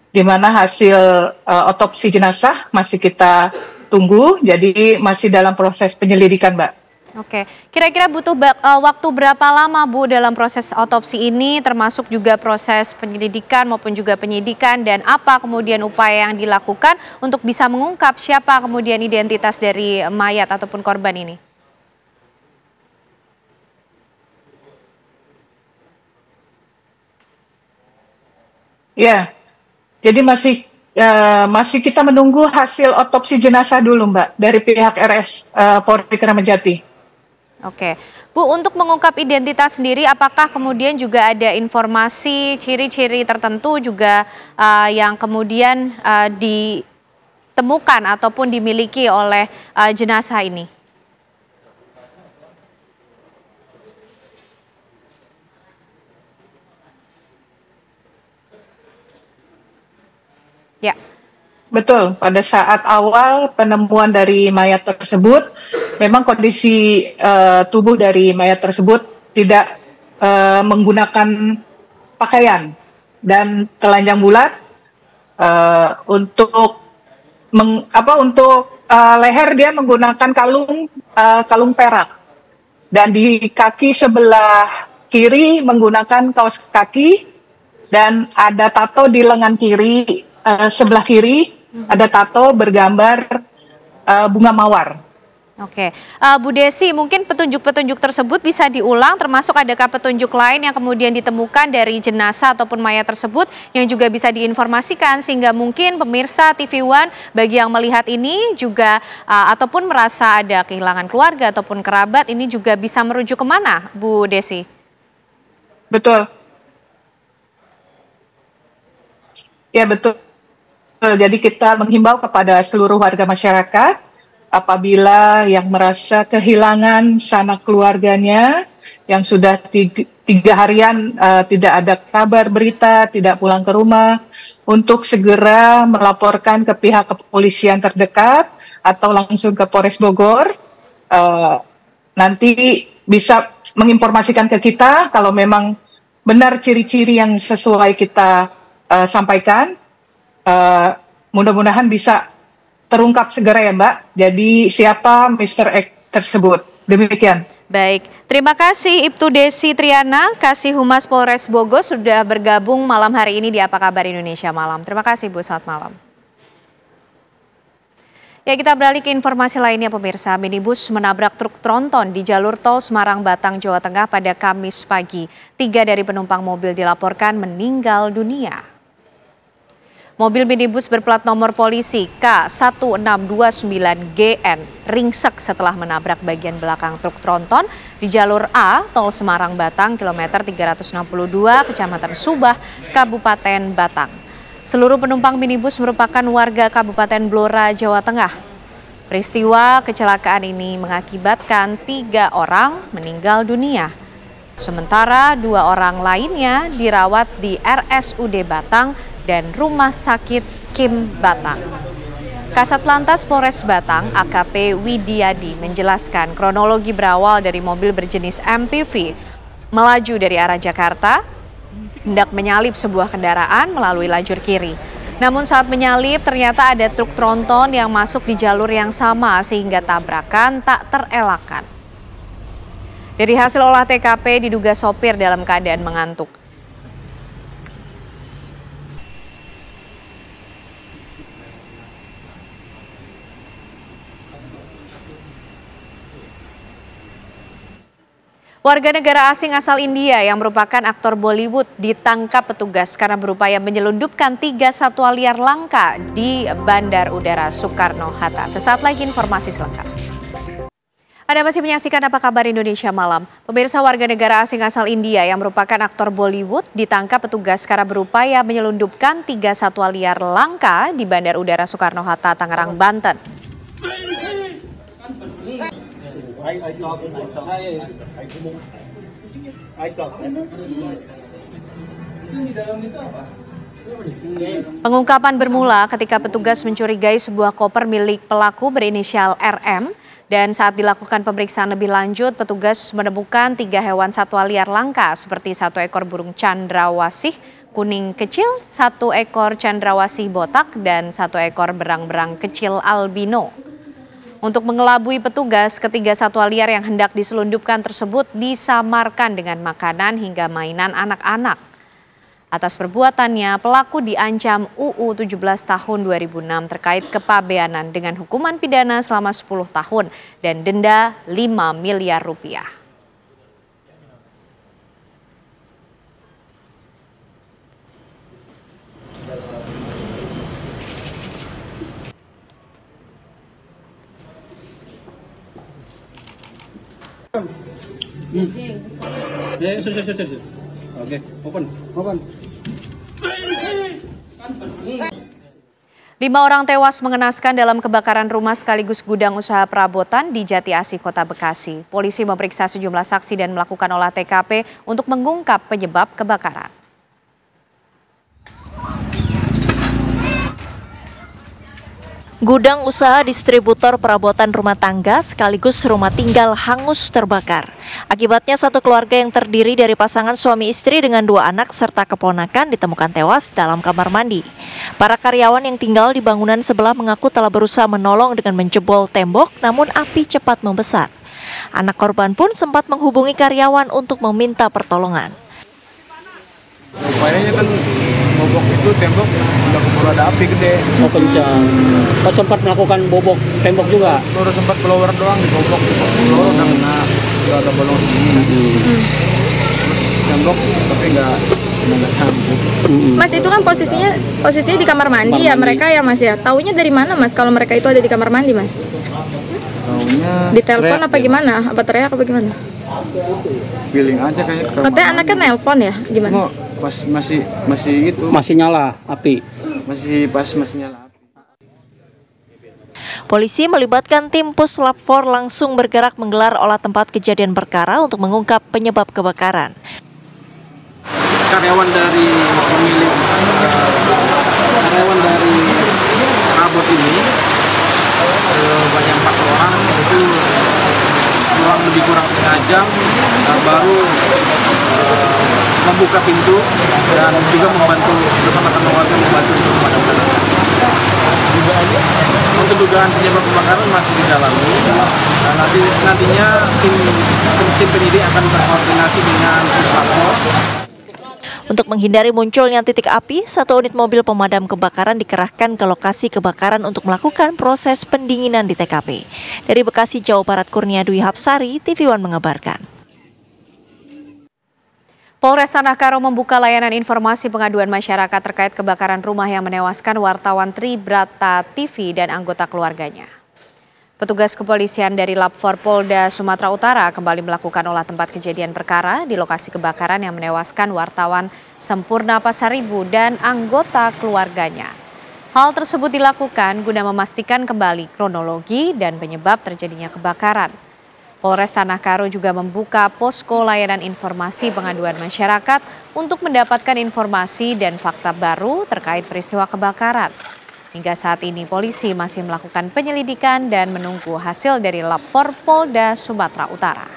di mana hasil otopsi jenazah masih kita tunggu, jadi masih dalam proses penyelidikan, Mbak. Oke, kira-kira butuh waktu berapa lama Bu dalam proses otopsi ini, termasuk juga proses penyelidikan maupun juga penyidikan, dan apa kemudian upaya yang dilakukan untuk bisa mengungkap siapa kemudian identitas dari mayat ataupun korban ini? Ya, jadi masih kita menunggu hasil otopsi jenazah dulu, Mbak, dari pihak RS Polri Kramat Jati. Oke, Bu, untuk mengungkap identitas sendiri, apakah kemudian juga ada informasi ciri-ciri tertentu juga yang kemudian ditemukan ataupun dimiliki oleh jenazah ini? Ya. Betul, pada saat awal penemuan dari mayat tersebut, memang kondisi tubuh dari mayat tersebut tidak menggunakan pakaian dan telanjang bulat. Untuk leher dia menggunakan kalung perak, dan di kaki sebelah kiri menggunakan kaos kaki, dan ada tato di lengan kiri sebelah kiri. Ada tato bergambar bunga mawar. Oke, Bu Desi, mungkin petunjuk-petunjuk tersebut bisa diulang, termasuk adakah petunjuk lain yang kemudian ditemukan dari jenazah ataupun mayat tersebut yang juga bisa diinformasikan, sehingga mungkin pemirsa TV One bagi yang melihat ini juga ataupun merasa ada kehilangan keluarga ataupun kerabat, ini juga bisa merujuk kemana, Bu Desi? Betul. Ya, betul. Jadi kita menghimbau kepada seluruh warga masyarakat, apabila yang merasa kehilangan sanak keluarganya yang sudah 3 harian tidak ada kabar berita, tidak pulang ke rumah, untuk segera melaporkan ke pihak kepolisian terdekat atau langsung ke Polres Bogor. Nanti bisa menginformasikan ke kita kalau memang benar ciri-ciri yang sesuai kita sampaikan. Mudah-mudahan bisa terungkap segera ya, Mbak. Jadi siapa Mr. X tersebut. Demikian. Baik, terima kasih Ibtu Desi Triana, Kasih Humas Polres Bogor sudah bergabung malam hari ini di Apa Kabar Indonesia Malam. Terima kasih Bu, selamat malam. Ya, kita beralih ke informasi lainnya pemirsa. Minibus menabrak truk tronton di jalur tol Semarang-Batang, Jawa Tengah pada Kamis pagi. 3 dari penumpang mobil dilaporkan meninggal dunia. Mobil minibus berplat nomor polisi K1629GN ringsek setelah menabrak bagian belakang truk tronton di jalur A tol Semarang-Batang kilometer 362 Kecamatan Subah, Kabupaten Batang. Seluruh penumpang minibus merupakan warga Kabupaten Blora, Jawa Tengah. Peristiwa kecelakaan ini mengakibatkan 3 orang meninggal dunia. Sementara 2 orang lainnya dirawat di RSUD Batang dan Rumah Sakit Kim Batang. Kasat Lantas Polres Batang, AKP Widiadi, menjelaskan kronologi berawal dari mobil berjenis MPV melaju dari arah Jakarta, hendak menyalip sebuah kendaraan melalui lajur kiri. Namun saat menyalip ternyata ada truk tronton yang masuk di jalur yang sama sehingga tabrakan tak terelakkan. Dari hasil olah TKP diduga sopir dalam keadaan mengantuk. Warga negara asing asal India yang merupakan aktor Bollywood ditangkap petugas karena berupaya menyelundupkan 3 satwa liar langka di Bandar Udara Soekarno-Hatta. Sesaat lagi informasi selengkap. Anda masih menyaksikan Apa Kabar Indonesia Malam. Pemirsa, warga negara asing asal India yang merupakan aktor Bollywood ditangkap petugas karena berupaya menyelundupkan 3 satwa liar langka di Bandar Udara Soekarno-Hatta, Tangerang, Banten. Pengungkapan bermula ketika petugas mencurigai sebuah koper milik pelaku berinisial RM dan saat dilakukan pemeriksaan lebih lanjut, petugas menemukan 3 hewan satwa liar langka seperti 1 ekor burung cendrawasih kuning kecil, 1 ekor cendrawasih botak, dan 1 ekor berang-berang kecil albino. Untuk mengelabui petugas, ketiga satwa liar yang hendak diselundupkan tersebut disamarkan dengan makanan hingga mainan anak-anak. Atas perbuatannya, pelaku diancam UU 17 tahun 2006 terkait kepabeanan dengan hukuman pidana selama 10 tahun dan denda 5 miliar rupiah. Oke, open. 5 orang tewas mengenaskan dalam kebakaran rumah sekaligus gudang usaha perabotan di Jati Asih, Kota Bekasi. Polisi memeriksa sejumlah saksi dan melakukan olah TKP untuk mengungkap penyebab kebakaran. Gudang usaha distributor perabotan rumah tangga sekaligus rumah tinggal hangus terbakar. Akibatnya 1 keluarga yang terdiri dari pasangan suami istri dengan 2 anak serta keponakan ditemukan tewas dalam kamar mandi. Para karyawan yang tinggal di bangunan sebelah mengaku telah berusaha menolong dengan menjebol tembok, namun api cepat membesar. Anak korban pun sempat menghubungi karyawan untuk meminta pertolongan. Upayanya kan bobok itu tembok udah keburu ada api gede. Oh kencang. Kau sempat melakukan bobok tembok juga? Baru sempat blower doang dibobok. Blower udah kena, udah ada bolong segini. Terus tembok tapi nggak sambut. Mas itu kan posisinya di kamar mandi ya, mereka ya Mas ya. Taunya dari mana Mas kalau mereka itu ada di kamar mandi Mas? Taunya di telepon apa gimana? Apa teriak apa gimana? Feeling aja kayak. Katanya anaknya nelpon ya, gimana? Pas masih itu. Masih nyala api. Masih nyala api. Polisi melibatkan tim Puslap 4 langsung bergerak menggelar olah tempat kejadian perkara untuk mengungkap penyebab kebakaran. Karyawan dari Rabot ini banyak 4 orang, itu selang lebih kurang setengah jam baru membuka pintu dan juga membantu bersama-sama warga membantu untuk memadamkan api. Untuk dugaan penyebab kebakaran masih didalami. Nantinya tim penyidik akan berkoordinasi dengan Puslapor. Untuk menghindari munculnya titik api, 1 unit mobil pemadam kebakaran dikerahkan ke lokasi kebakaran untuk melakukan proses pendinginan di TKP. Dari Bekasi, Jawa Barat, Kurnia Dwi Hapsari, TV One mengabarkan. Polres Tanah Karo membuka layanan informasi pengaduan masyarakat terkait kebakaran rumah yang menewaskan wartawan Tribrata TV dan anggota keluarganya. Petugas kepolisian dari Lab4 Polda Sumatera Utara kembali melakukan olah tempat kejadian perkara di lokasi kebakaran yang menewaskan wartawan Sempurna Pasaribu dan anggota keluarganya. Hal tersebut dilakukan guna memastikan kembali kronologi dan penyebab terjadinya kebakaran. Polres Tanah Karo juga membuka posko layanan informasi pengaduan masyarakat untuk mendapatkan informasi dan fakta baru terkait peristiwa kebakaran. Hingga saat ini polisi masih melakukan penyelidikan dan menunggu hasil dari Lab4 Polda Sumatera Utara.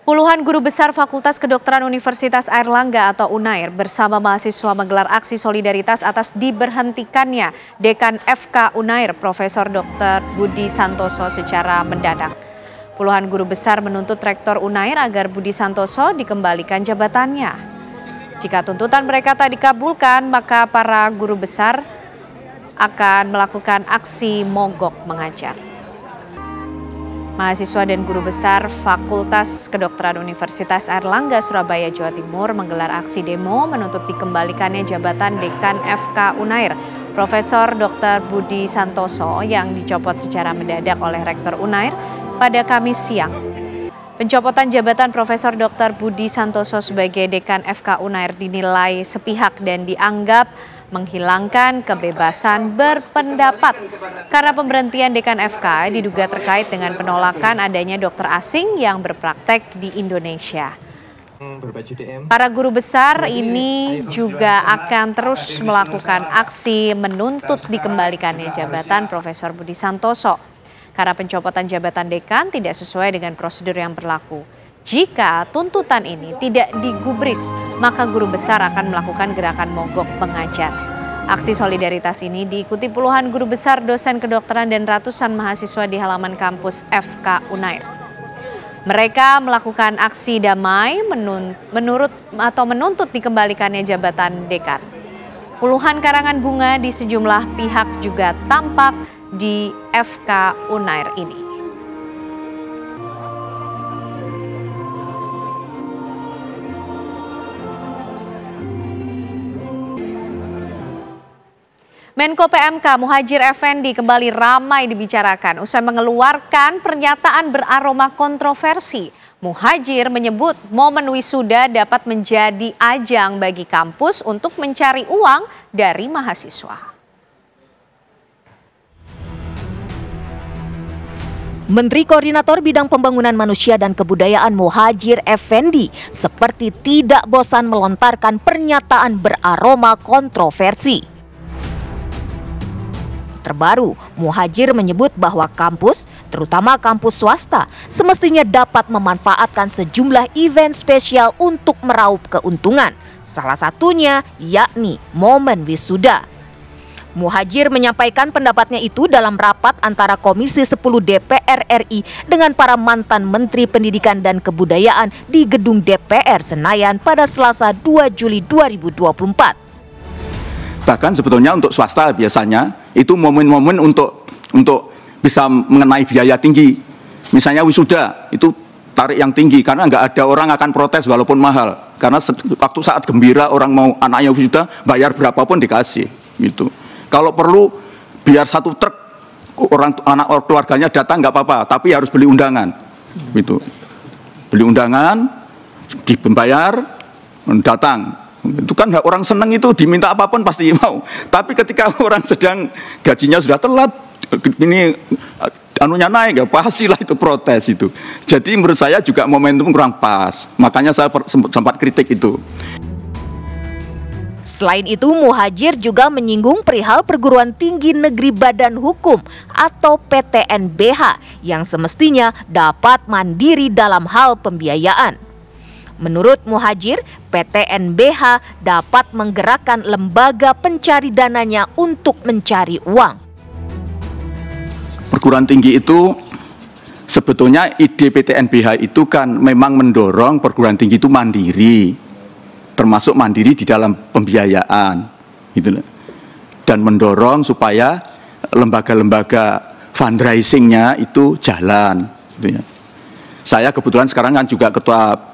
Puluhan guru besar Fakultas Kedokteran Universitas Airlangga atau UNAIR bersama mahasiswa menggelar aksi solidaritas atas diberhentikannya Dekan FK UNAIR Profesor Dr. Budi Santoso secara mendadak. Puluhan guru besar menuntut Rektor UNAIR agar Budi Santoso dikembalikan jabatannya. Jika tuntutan mereka tak dikabulkan, maka para guru besar akan melakukan aksi mogok mengajar. Mahasiswa dan guru besar Fakultas Kedokteran Universitas Airlangga Surabaya, Jawa Timur menggelar aksi demo menuntut dikembalikannya jabatan Dekan FK UNAIR Profesor Dr. Budi Santoso yang dicopot secara mendadak oleh Rektor UNAIR pada Kamis siang. Pencopotan jabatan Profesor Dr. Budi Santoso sebagai Dekan FK UNAIR dinilai sepihak dan dianggap menghilangkan kebebasan berpendapat. Karena pemberhentian Dekan FK diduga terkait dengan penolakan adanya dokter asing yang berpraktek di Indonesia. Para guru besar ini juga akan terus melakukan aksi menuntut dikembalikannya jabatan Profesor Budi Santoso karena pencopotan jabatan dekan tidak sesuai dengan prosedur yang berlaku. Jika tuntutan ini tidak digubris, maka guru besar akan melakukan gerakan mogok pengajar. Aksi solidaritas ini diikuti puluhan guru besar, dosen kedokteran dan ratusan mahasiswa di halaman kampus FK Unair. Mereka melakukan aksi damai menuntut dikembalikannya jabatan dekan. Puluhan karangan bunga di sejumlah pihak juga tampak di FK Unair ini. Menko PMK Muhadjir Effendi kembali ramai dibicarakan usai mengeluarkan pernyataan beraroma kontroversi. Muhadjir menyebut momen wisuda dapat menjadi ajang bagi kampus untuk mencari uang dari mahasiswa. Menteri Koordinator Bidang Pembangunan Manusia dan Kebudayaan Muhadjir Effendi seperti tidak bosan melontarkan pernyataan beraroma kontroversi. Terbaru, Muhadjir menyebut bahwa kampus, terutama kampus swasta, semestinya dapat memanfaatkan sejumlah event spesial untuk meraup keuntungan. Salah satunya yakni momen wisuda. Muhadjir menyampaikan pendapatnya itu dalam rapat antara Komisi 10 DPR RI dengan para mantan Menteri Pendidikan dan Kebudayaan di Gedung DPR Senayan pada Selasa 2 Juli 2024. Bahkan sebetulnya untuk swasta biasanya itu momen-momen untuk bisa mengenai biaya tinggi. Misalnya wisuda itu tarik yang tinggi karena nggak ada orang akan protes walaupun mahal. Karena waktu saat gembira orang mau anaknya wisuda bayar berapapun dikasih gitu. Kalau perlu biar satu truk anak keluarganya datang nggak apa-apa, tapi harus beli undangan gitu. Beli undangan dibayar datang. Itu kan orang seneng itu diminta apapun pasti mau. Tapi ketika orang sedang gajinya sudah telat, ini anunya naik, ya pastilah itu protes itu. Jadi menurut saya juga momentum kurang pas. Makanya saya sempat kritik itu. Selain itu, Muhadjir juga menyinggung perihal Perguruan Tinggi Negeri Badan Hukum atau PTNBH yang semestinya dapat mandiri dalam hal pembiayaan. Menurut Muhadjir, PTNBH dapat menggerakkan lembaga pencari dananya untuk mencari uang. Perguruan tinggi itu sebetulnya ide PTNBH itu kan memang mendorong perguruan tinggi itu mandiri, termasuk mandiri di dalam pembiayaan, gitu. Dan mendorong supaya lembaga-lembaga fundraisingnya itu jalan. Gitu ya. Saya kebetulan sekarang kan juga ketua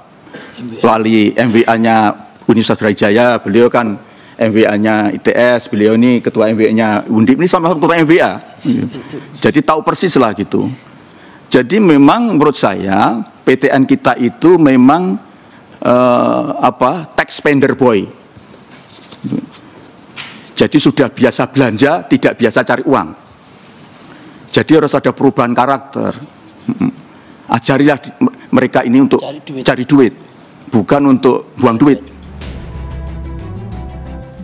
wali MWA-nya Universitas Brawijaya, beliau kan MWA-nya ITS, beliau ini ketua MWA-nya Undip, ini sama ketua MWA. Jadi tahu persis lah gitu. Jadi memang menurut saya PTN kita itu memang tax spender boy. Jadi sudah biasa belanja, tidak biasa cari uang. Jadi harus ada perubahan karakter. Ajarilah mereka ini untuk cari duit, bukan untuk buang duit.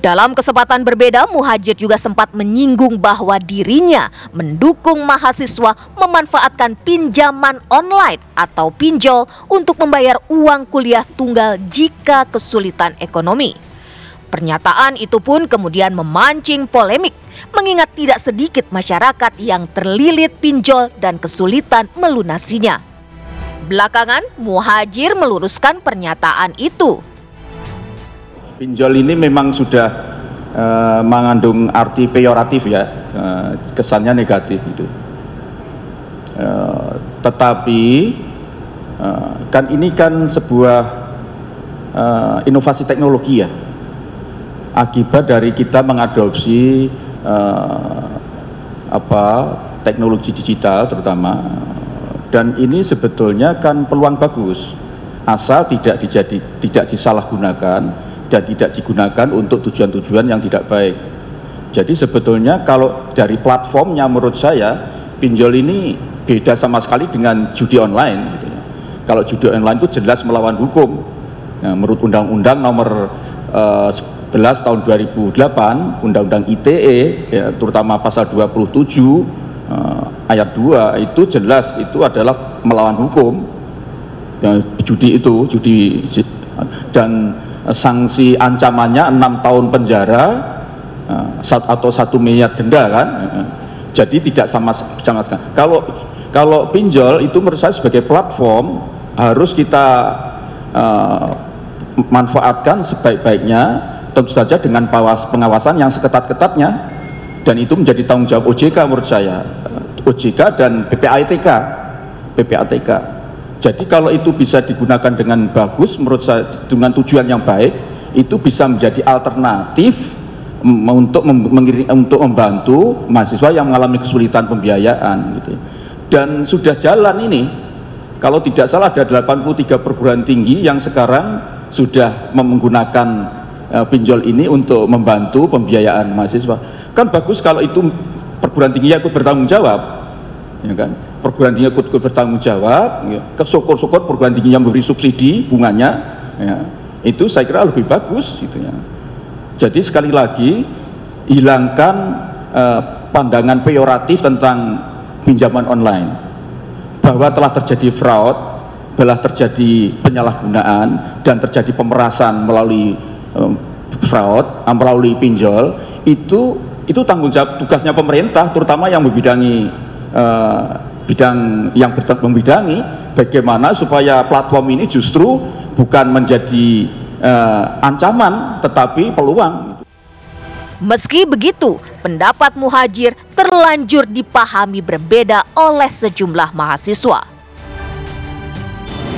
Dalam kesempatan berbeda, Muhadjir juga sempat menyinggung bahwa dirinya mendukung mahasiswa memanfaatkan pinjaman online atau pinjol untuk membayar uang kuliah tunggal jika kesulitan ekonomi. Pernyataan itu pun kemudian memancing polemik, mengingat tidak sedikit masyarakat yang terlilit pinjol dan kesulitan melunasinya. Belakangan, Muhadjir meluruskan pernyataan itu. Pinjol ini memang sudah mengandung arti peyoratif ya, kesannya negatif itu. Tetapi kan ini kan sebuah inovasi teknologi ya, akibat dari kita mengadopsi teknologi digital terutama. Dan ini sebetulnya kan peluang bagus, asal tidak disalahgunakan dan tidak digunakan untuk tujuan-tujuan yang tidak baik. Jadi sebetulnya kalau dari platformnya menurut saya pinjol ini beda sama sekali dengan judi online gitu ya. Kalau judi online itu jelas melawan hukum. Nah, menurut Undang-Undang Nomor 11 tahun 2008, Undang-Undang ITE ya, terutama pasal 27 ayat 2 itu jelas itu adalah melawan hukum. Ya, judi itu dan sanksi ancamannya 6 tahun penjara atau 1 miliar denda kan. Jadi tidak sama sekali. Kalau pinjol itu menurut saya sebagai platform harus kita manfaatkan sebaik-baiknya, tentu saja dengan pengawasan yang seketat-ketatnya, dan itu menjadi tanggung jawab OJK menurut saya, OJK dan PPATK. Jadi kalau itu bisa digunakan dengan bagus menurut saya dengan tujuan yang baik, itu bisa menjadi alternatif untuk membantu mahasiswa yang mengalami kesulitan pembiayaan gitu. Dan sudah jalan ini, kalau tidak salah ada 83 perguruan tinggi yang sekarang sudah menggunakan pinjol ini untuk membantu pembiayaan mahasiswa. Kan bagus kalau itu perguruan tinggi ikut bertanggung jawab, ya kan? Perguruan tinggi ikut bertanggung jawab, ya. Syukur-syukur perguruan tinggi yang memberi subsidi bunganya, ya. Itu saya kira lebih bagus, gitu ya. Jadi sekali lagi hilangkan pandangan peyoratif tentang pinjaman online, bahwa telah terjadi fraud, telah terjadi penyalahgunaan dan terjadi pemerasan melalui fraud, melalui pinjol, itu tanggung jawab tugasnya pemerintah, terutama yang membidangi bidang yang membidangi bagaimana supaya platform ini justru bukan menjadi ancaman tetapi peluang. Meski begitu, pendapat Muhajir terlanjur dipahami berbeda oleh sejumlah mahasiswa.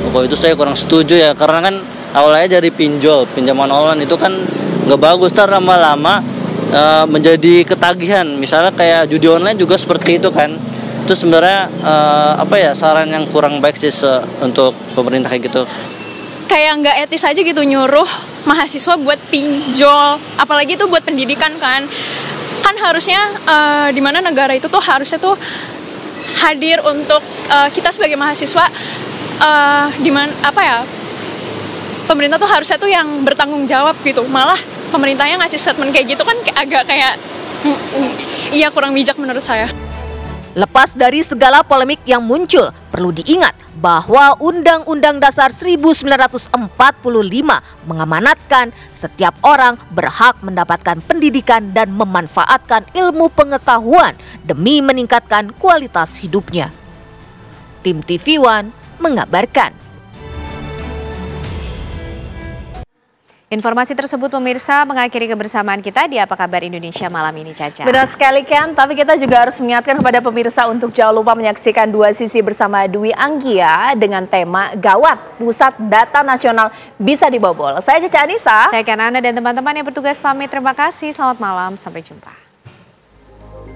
Kalau itu saya kurang setuju ya, karena kan awalnya dari pinjaman online itu kan nggak bagus, lama-lama menjadi ketagihan. Misalnya kayak judi online juga seperti itu kan. Itu sebenarnya saran yang kurang baik sih untuk pemerintah kayak gitu. Kayak nggak etis aja gitu nyuruh mahasiswa buat pinjol, apalagi itu buat pendidikan kan harusnya di mana negara itu tuh harusnya tuh hadir untuk kita sebagai mahasiswa, pemerintah tuh harusnya tuh yang bertanggung jawab gitu, malah pemerintahnya ngasih statement kayak gitu kan agak kayak iya kurang bijak menurut saya. Lepas dari segala polemik yang muncul, perlu diingat bahwa Undang-Undang Dasar 1945 mengamanatkan setiap orang berhak mendapatkan pendidikan dan memanfaatkan ilmu pengetahuan demi meningkatkan kualitas hidupnya. Tim TV One mengabarkan. Informasi tersebut pemirsa mengakhiri kebersamaan kita di Apa Kabar Indonesia malam ini, Caca. Benar sekali Ken, tapi kita juga harus mengingatkan kepada pemirsa untuk jangan lupa menyaksikan Dua Sisi bersama Dwi Anggia dengan tema Gawat, Pusat Data Nasional Bisa Dibobol. Saya Caca Anissa. Saya Ken Ana dan teman-teman yang bertugas pamit. Terima kasih, selamat malam, sampai jumpa.